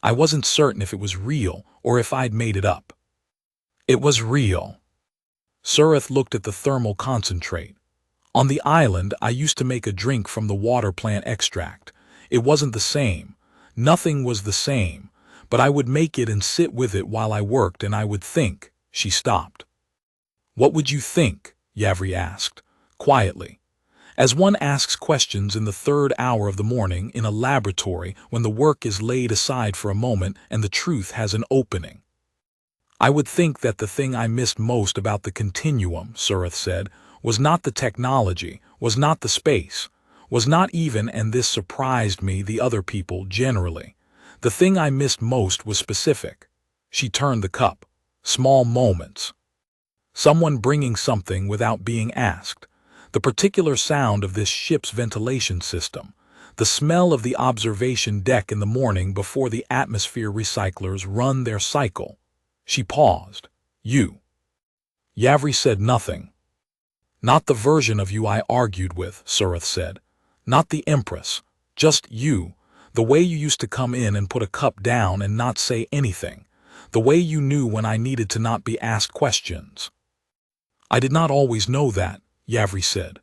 "I wasn't certain if it was real or if I'd made it up." "It was real." Surith looked at the thermal concentrate. "On the island, I used to make a drink from the water plant extract. It wasn't the same. Nothing was the same. But I would make it and sit with it while I worked, and I would think." She stopped. "What would you think?" Yavri asked, quietly, as one asks questions in the 3rd hour of the morning in a laboratory when the work is laid aside for a moment and the truth has an opening. "I would think that the thing I missed most about the continuum," Surith said, "was not the technology, was not the space, was not even, and this surprised me, the other people generally. The thing I missed most was specific." She turned the cup. "Small moments. Someone bringing something without being asked. The particular sound of this ship's ventilation system. The smell of the observation deck in the morning before the atmosphere recyclers run their cycle." She paused. "You." Yavri said nothing. "Not the version of you I argued with," Surith said. "Not the Empress. Just you. The way you used to come in and put a cup down and not say anything. The way you knew when I needed to not be asked questions." "I did not always know that," Yavri said.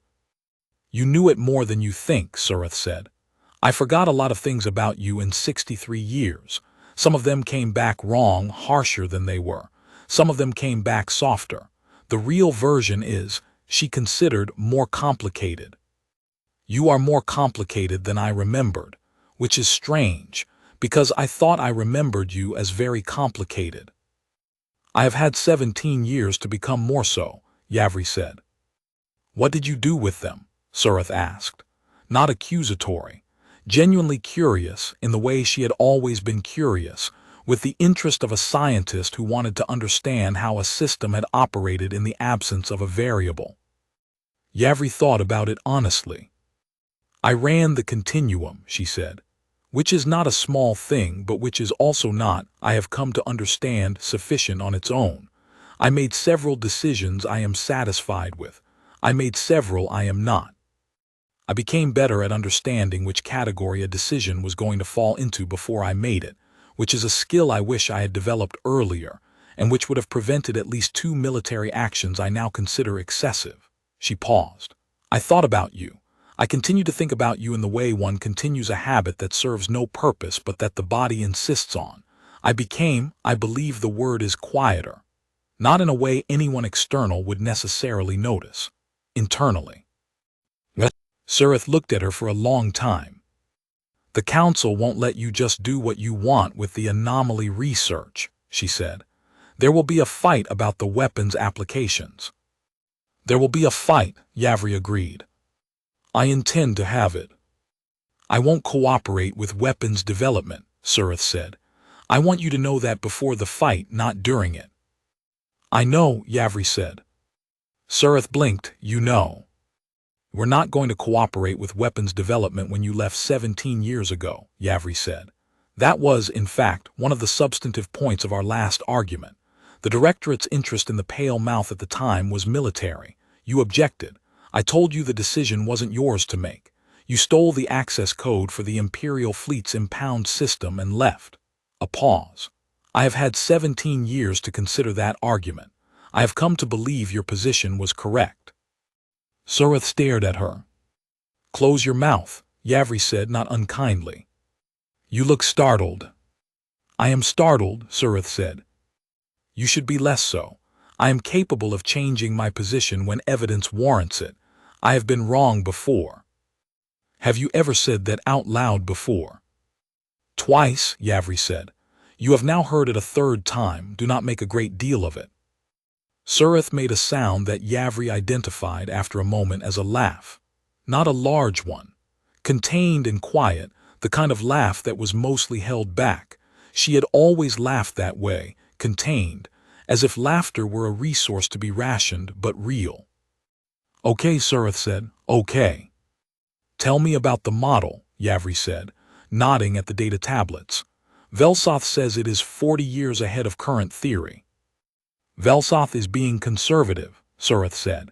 "You knew it more than you think," Surith said. "I forgot a lot of things about you in 63 years. Some of them came back wrong, harsher than they were. Some of them came back softer. The real version is," she considered, "more complicated. You are more complicated than I remembered, which is strange, because I thought I remembered you as very complicated." "I have had 17 years to become more so," Yavri said. "What did you do with them?" Surith asked. Not accusatory, genuinely curious in the way she had always been curious, with the interest of a scientist who wanted to understand how a system had operated in the absence of a variable. Yavri thought about it honestly. "I ran the continuum," she said, "which is not a small thing, but which is also not, I have come to understand, sufficient on its own. I made several decisions I am satisfied with. I made several I am not. I became better at understanding which category a decision was going to fall into before I made it, which is a skill I wish I had developed earlier, and which would have prevented at least 2 military actions I now consider excessive." She paused. "I thought about you. I continue to think about you in the way one continues a habit that serves no purpose but that the body insists on. I became, I believe the word is quieter. Not in a way anyone external would necessarily notice. Internally." Surith looked at her for a long time. "The council won't let you just do what you want with the anomaly research," she said. "There will be a fight about the weapons applications." "There will be a fight," Yavri agreed. "I intend to have it." "I won't cooperate with weapons development," Surith said. "I want you to know that before the fight, not during it." "I know," Yavri said. Surith blinked. "You know. We're not going to cooperate with weapons development when you left 17 years ago," Yavri said. "That was, in fact, one of the substantive points of our last argument. The Directorate's interest in the Pale Mouth at the time was military. You objected. I told you the decision wasn't yours to make. You stole the access code for the Imperial Fleet's impound system and left." A pause. "I have had 17 years to consider that argument. I have come to believe your position was correct." Surith stared at her. "Close your mouth," Yavri said, not unkindly. "You look startled." "I am startled," Surith said. "You should be less so. I am capable of changing my position when evidence warrants it. I have been wrong before." "Have you ever said that out loud before?" "Twice," Yavri said. "You have now heard it a 3rd time. Do not make a great deal of it." Surith made a sound that Yavri identified after a moment as a laugh. Not a large one. Contained and quiet, the kind of laugh that was mostly held back. She had always laughed that way, contained, as if laughter were a resource to be rationed but real. "Okay," Surith said. "Okay." "Tell me about the model," Yavri said, nodding at the data tablets. "Velsoth says it is 40 years ahead of current theory." "Velsoth is being conservative," Surith said.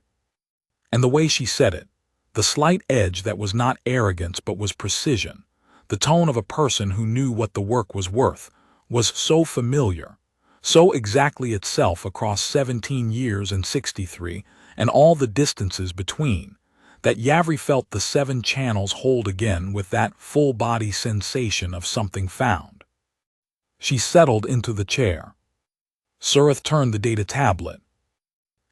And the way she said it, the slight edge that was not arrogance but was precision, the tone of a person who knew what the work was worth, was so familiar, so exactly itself across 17 years and 63, and all the distances between, that Yavri felt the 7 channels hold again with that full-body sensation of something found. She settled into the chair. Surith turned the data tablet.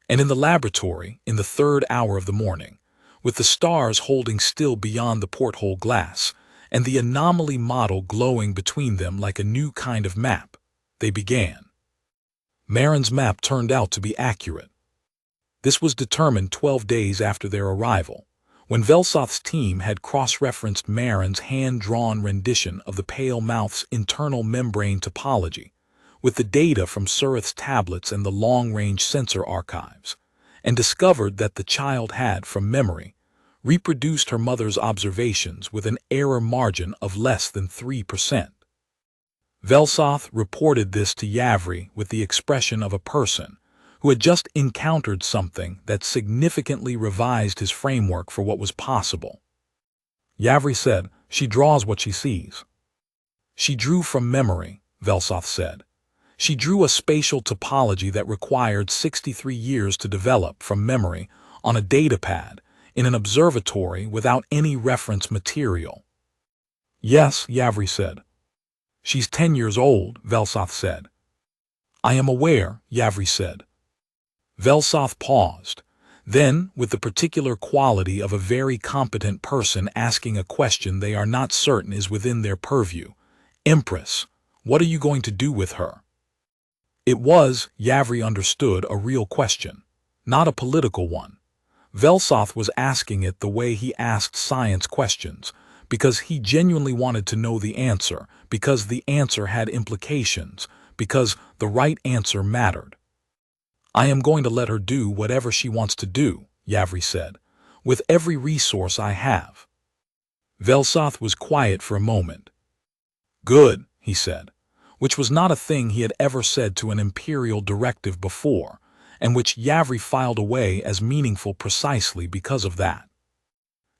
And in the laboratory, in the 3rd hour of the morning, with the stars holding still beyond the porthole glass, and the anomaly model glowing between them like a new kind of map, they began. Marin's map turned out to be accurate. This was determined 12 days after their arrival, when Velsoth's team had cross-referenced Marin's hand-drawn rendition of the pale mouth's internal membrane topology with the data from Surith's tablets and the long-range sensor archives, and discovered that the child had, from memory, reproduced her mother's observations with an error margin of less than 3%. Velsoth reported this to Yavri with the expression of a person who had just encountered something that significantly revised his framework for what was possible. Yavri said, "She draws what she sees." "She drew from memory," Velsoth said. "She drew a spatial topology that required 63 years to develop from memory on a datapad in an observatory without any reference material." "Yes," Yavri said. "She's 10 years old," Velsoth said. "I am aware," Yavri said. Velsoth paused. Then, with the particular quality of a very competent person asking a question they are not certain is within their purview, "Empress, what are you going to do with her?" It was, Yavri understood, a real question, not a political one. Velsoth was asking it the way he asked science questions, because he genuinely wanted to know the answer, because the answer had implications, because the right answer mattered. "I am going to let her do whatever she wants to do," Yavri said, "with every resource I have." Velsoth was quiet for a moment. "Good," he said, which was not a thing he had ever said to an imperial directive before, and which Yavri filed away as meaningful precisely because of that.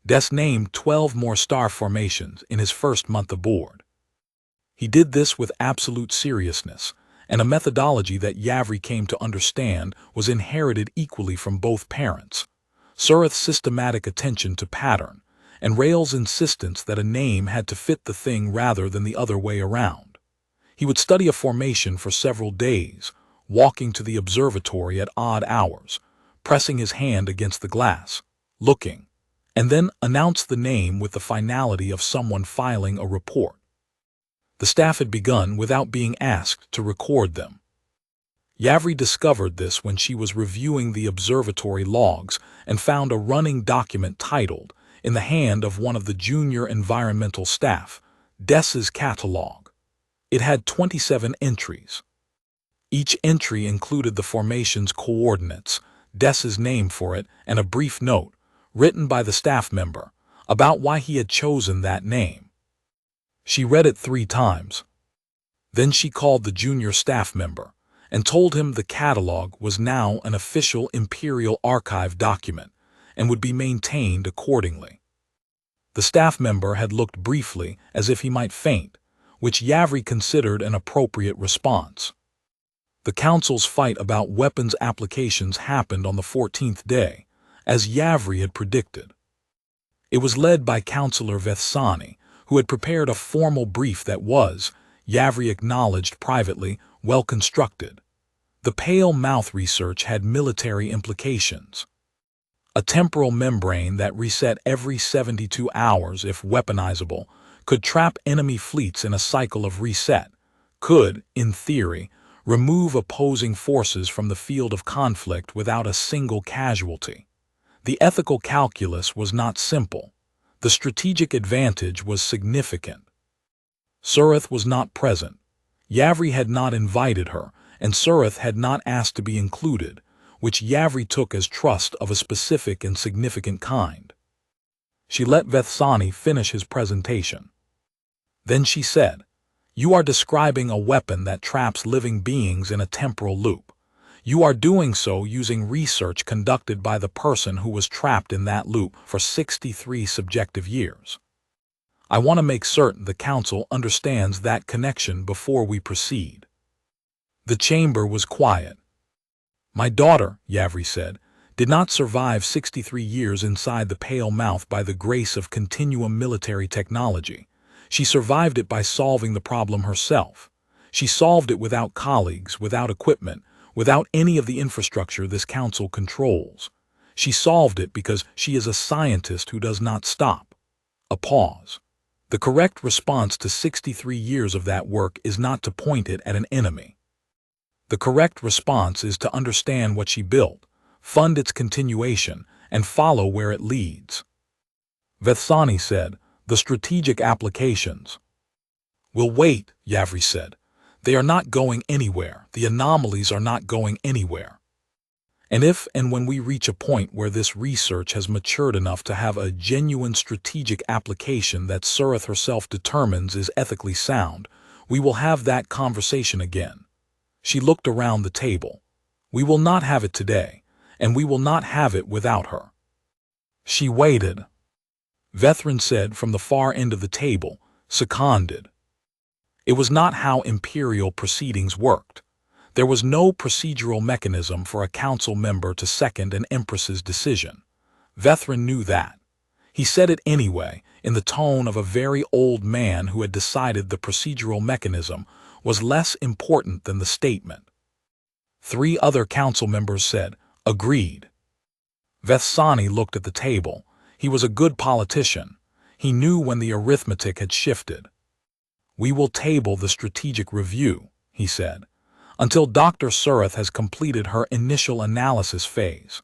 Des named 12 more star formations in his first month aboard. He did this with absolute seriousness, and a methodology that Yavri came to understand was inherited equally from both parents. Surith's systematic attention to pattern, and Rael's insistence that a name had to fit the thing rather than the other way around. He would study a formation for several days, walking to the observatory at odd hours, pressing his hand against the glass, looking, and then announce the name with the finality of someone filing a report. The staff had begun without being asked to record them. Yavri discovered this when she was reviewing the observatory logs and found a running document titled, in the hand of one of the junior environmental staff, Des's Catalog. It had 27 entries. Each entry included the formation's coordinates, Des's name for it, and a brief note, written by the staff member, about why he had chosen that name. She read it 3 times. Then she called the junior staff member and told him the catalog was now an official Imperial Archive document and would be maintained accordingly. The staff member had looked briefly as if he might faint, which Yavri considered an appropriate response. The Council's fight about weapons applications happened on the 14th day, as Yavri had predicted. It was led by Councillor Vethsani, who had prepared a formal brief that was, Yavri acknowledged privately, well constructed. The pale mouth research had military implications. A temporal membrane that reset every 72 hours if weaponizable could trap enemy fleets in a cycle of reset, could, in theory, Remove opposing forces from the field of conflict without a single casualty. The ethical calculus was not simple. The strategic advantage was significant. Surith was not present. Yavri had not invited her, and Surith had not asked to be included, which Yavri took as trust of a specific and significant kind. She let Vethsani finish his presentation. Then she said, "You are describing a weapon that traps living beings in a temporal loop. You are doing so using research conducted by the person who was trapped in that loop for 63 subjective years. I want to make certain the Council understands that connection before we proceed." The chamber was quiet. "My daughter," Yavri said, "did not survive 63 years inside the Pale Mouth by the grace of continuum military technology. She survived it by solving the problem herself. She solved it without colleagues, without equipment, without any of the infrastructure this Council controls. She solved it because she is a scientist who does not stop." A pause. The correct response to 63 years of that work is not to point it at an enemy. The correct response is to understand what she built, fund its continuation, and follow where it leads. Vethsani said, "The strategic applications." "We'll wait," Yavri said. "They are not going anywhere. The anomalies are not going anywhere. And if and when we reach a point where this research has matured enough to have a genuine strategic application that Surith herself determines is ethically sound, we will have that conversation again." She looked around the table. "We will not have it today, and we will not have it without her." She waited. Vethrin said from the far end of the table, seconded. It was not how imperial proceedings worked. There was no procedural mechanism for a council member to second an empress's decision. Vethrin knew that. He said it anyway, in the tone of a very old man who had decided the procedural mechanism was less important than the statement. 3 other council members said, "Agreed." Vethsani looked at the table. He was a good politician. He knew when the arithmetic had shifted. "We will table the strategic review," he said, "until Dr. Surith has completed her initial analysis phase."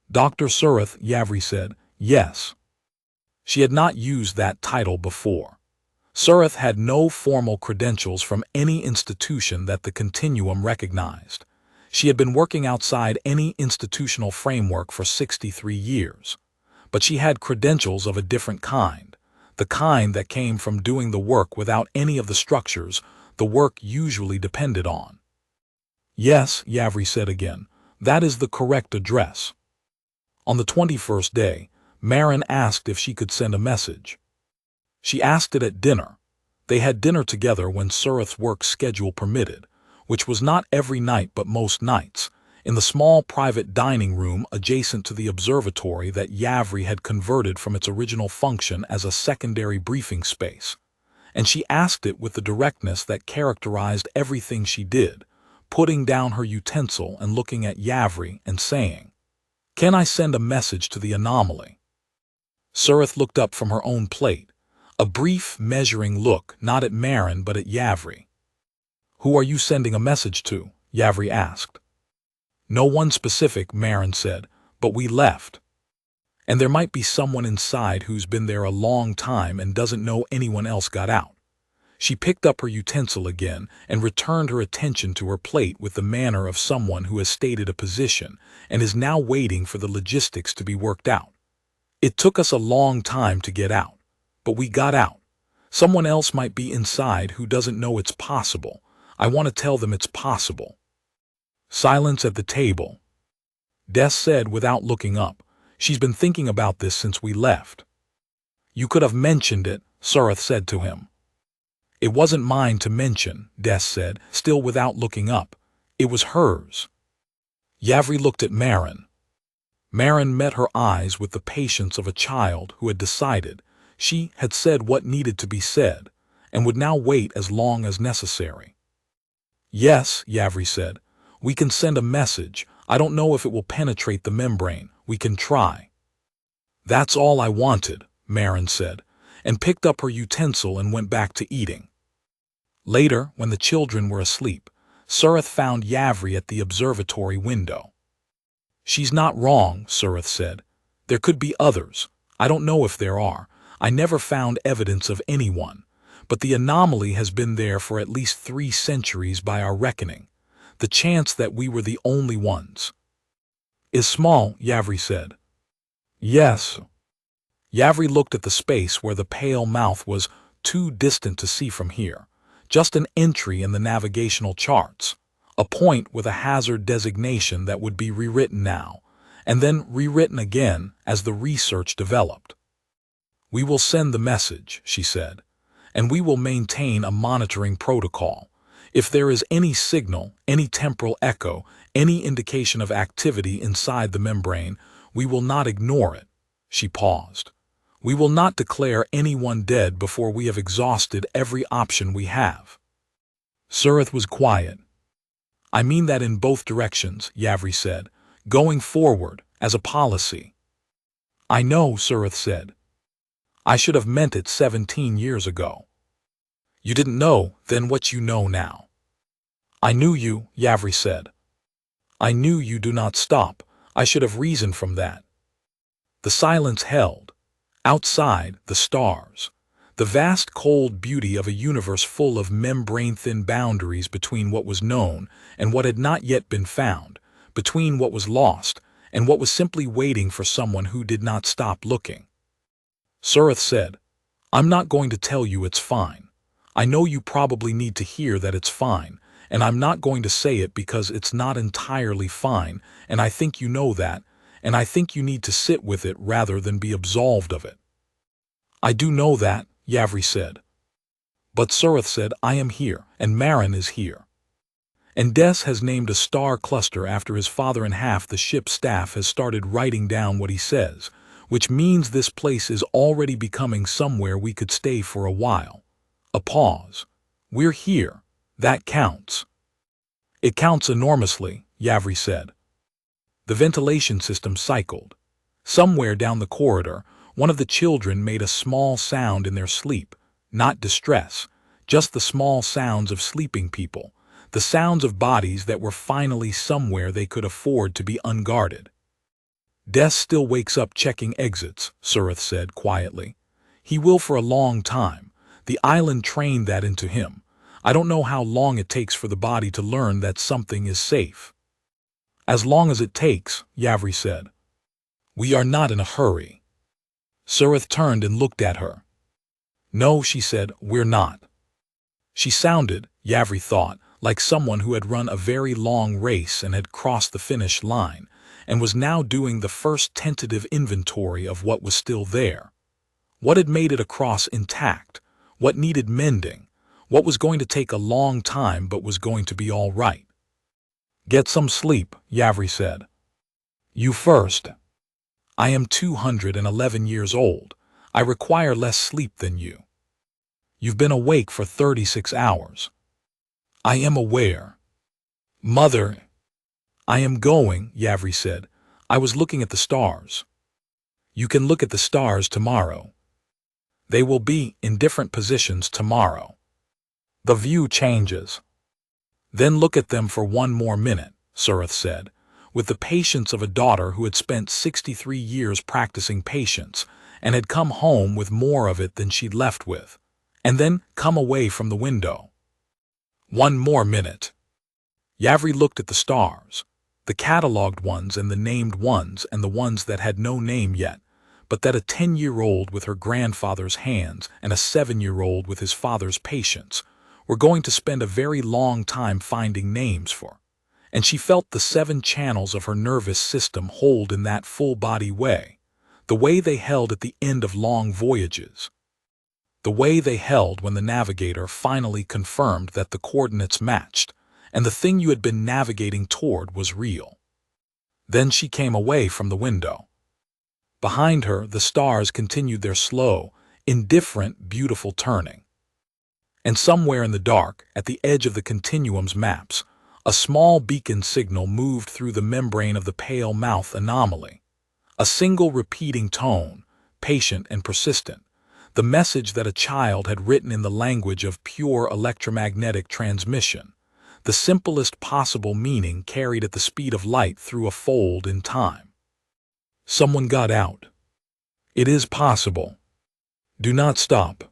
"Dr. Surith," Yavri said, "yes." She had not used that title before. Surith had no formal credentials from any institution that the Continuum recognized. She had been working outside any institutional framework for 63 years. But she had credentials of a different kind, the kind that came from doing the work without any of the structures the work usually depended on. "Yes," Yavri said again, "that is the correct address." On the 21st day, Marin asked if she could send a message. She asked it at dinner. They had dinner together when Surith's work schedule permitted, which was not every night but most nights, in the small private dining room adjacent to the observatory that Yavri had converted from its original function as a secondary briefing space. And she asked it with the directness that characterized everything she did, putting down her utensil and looking at Yavri and saying, "Can I send a message to the anomaly?" Surith looked up from her own plate, a brief, measuring look not at Marin but at Yavri. "Who are you sending a message to?" Yavri asked. "No one specific," Marin said, "but we left. And there might be someone inside who's been there a long time and doesn't know anyone else got out." She picked up her utensil again and returned her attention to her plate with the manner of someone who has stated a position and is now waiting for the logistics to be worked out. "It took us a long time to get out, but we got out. Someone else might be inside who doesn't know it's possible. I want to tell them it's possible." Silence at the table. Des said without looking up, "She's been thinking about this since we left." "You could have mentioned it," Surith said to him. "It wasn't mine to mention," Des said, still without looking up. "It was hers." Yavri looked at Marin. Marin met her eyes with the patience of a child who had decided. She had said what needed to be said, and would now wait as long as necessary. "Yes," Yavri said, "we can send a message. I don't know if it will penetrate the membrane. We can try." "That's all I wanted," Marin said, and picked up her utensil and went back to eating. Later, when the children were asleep, Surith found Yavri at the observatory window. "She's not wrong," Surith said. "There could be others. I don't know if there are. I never found evidence of anyone. But the anomaly has been there for at least 3 centuries by our reckoning. The chance that we were the only ones is small," Yavri said. "Yes." Yavri looked at the space where the pale mouth was too distant to see from here. Just an entry in the navigational charts. A point with a hazard designation that would be rewritten now, and then rewritten again as the research developed. "We will send the message," she said, "and we will maintain a monitoring protocol. If there is any signal, any temporal echo, any indication of activity inside the membrane, we will not ignore it." She paused. "We will not declare anyone dead before we have exhausted every option we have." Surith was quiet. "I mean that in both directions," Yavri said, "going forward, as a policy." "I know," Surith said. "I should have meant it 17 years ago." "You didn't know then what you know now." "I knew you," Yavri said. "I knew you do not stop. I should have reasoned from that." The silence held. Outside, the stars. The vast cold beauty of a universe full of membrane-thin boundaries between what was known and what had not yet been found, between what was lost and what was simply waiting for someone who did not stop looking. Surith said, "I'm not going to tell you it's fine. I know you probably need to hear that it's fine, and I'm not going to say it because it's not entirely fine, and I think you know that, and I think you need to sit with it rather than be absolved of it." "I do know that," Yavri said. But Surith said, "I am here, and Marin is here. And Des has named a star cluster after his father, and half the ship's staff has started writing down what he says, which means this place is already becoming somewhere we could stay for a while." A pause. "We're here. That counts." "It counts enormously," Yavri said. The ventilation system cycled. Somewhere down the corridor, one of the children made a small sound in their sleep, not distress, just the small sounds of sleeping people, the sounds of bodies that were finally somewhere they could afford to be unguarded. "Des still wakes up checking exits," Surith said quietly. "He will for a long time. The island trained that into him. I don't know how long it takes for the body to learn that something is safe." "As long as it takes," Yavri said. "We are not in a hurry." Surith turned and looked at her. "No," she said, "we're not." She sounded, Yavri thought, like someone who had run a very long race and had crossed the finish line, and was now doing the first tentative inventory of what was still there. What had made it across intact? What needed mending? What was going to take a long time but was going to be all right? "Get some sleep," Yavri said. "You first." "I am 211 years old. I require less sleep than you. You've been awake for 36 hours. "I am aware." "Mother." "I am going," Yavri said. "I was looking at the stars." "You can look at the stars tomorrow." "They will be in different positions tomorrow. The view changes." "Then look at them for one more minute," Surith said, with the patience of a daughter who had spent 63 years practicing patience and had come home with more of it than she'd left with, and then come away from the window. "One more minute." Yavri looked at the stars, the catalogued ones and the named ones and the ones that had no name yet, but that a 10-year-old with her grandfather's hands and a 7-year-old with his father's patience were going to spend a very long time finding names for. And she felt the 7 channels of her nervous system hold in that full-body way, the way they held at the end of long voyages. The way they held when the navigator finally confirmed that the coordinates matched, and the thing you had been navigating toward was real. Then she came away from the window. Behind her, the stars continued their slow, indifferent, beautiful turning. And somewhere in the dark, at the edge of the continuum's maps, a small beacon signal moved through the membrane of the pale mouth anomaly. A single repeating tone, patient and persistent, the message that a child had written in the language of pure electromagnetic transmission, the simplest possible meaning carried at the speed of light through a fold in time. Someone got out. It is possible. Do not stop.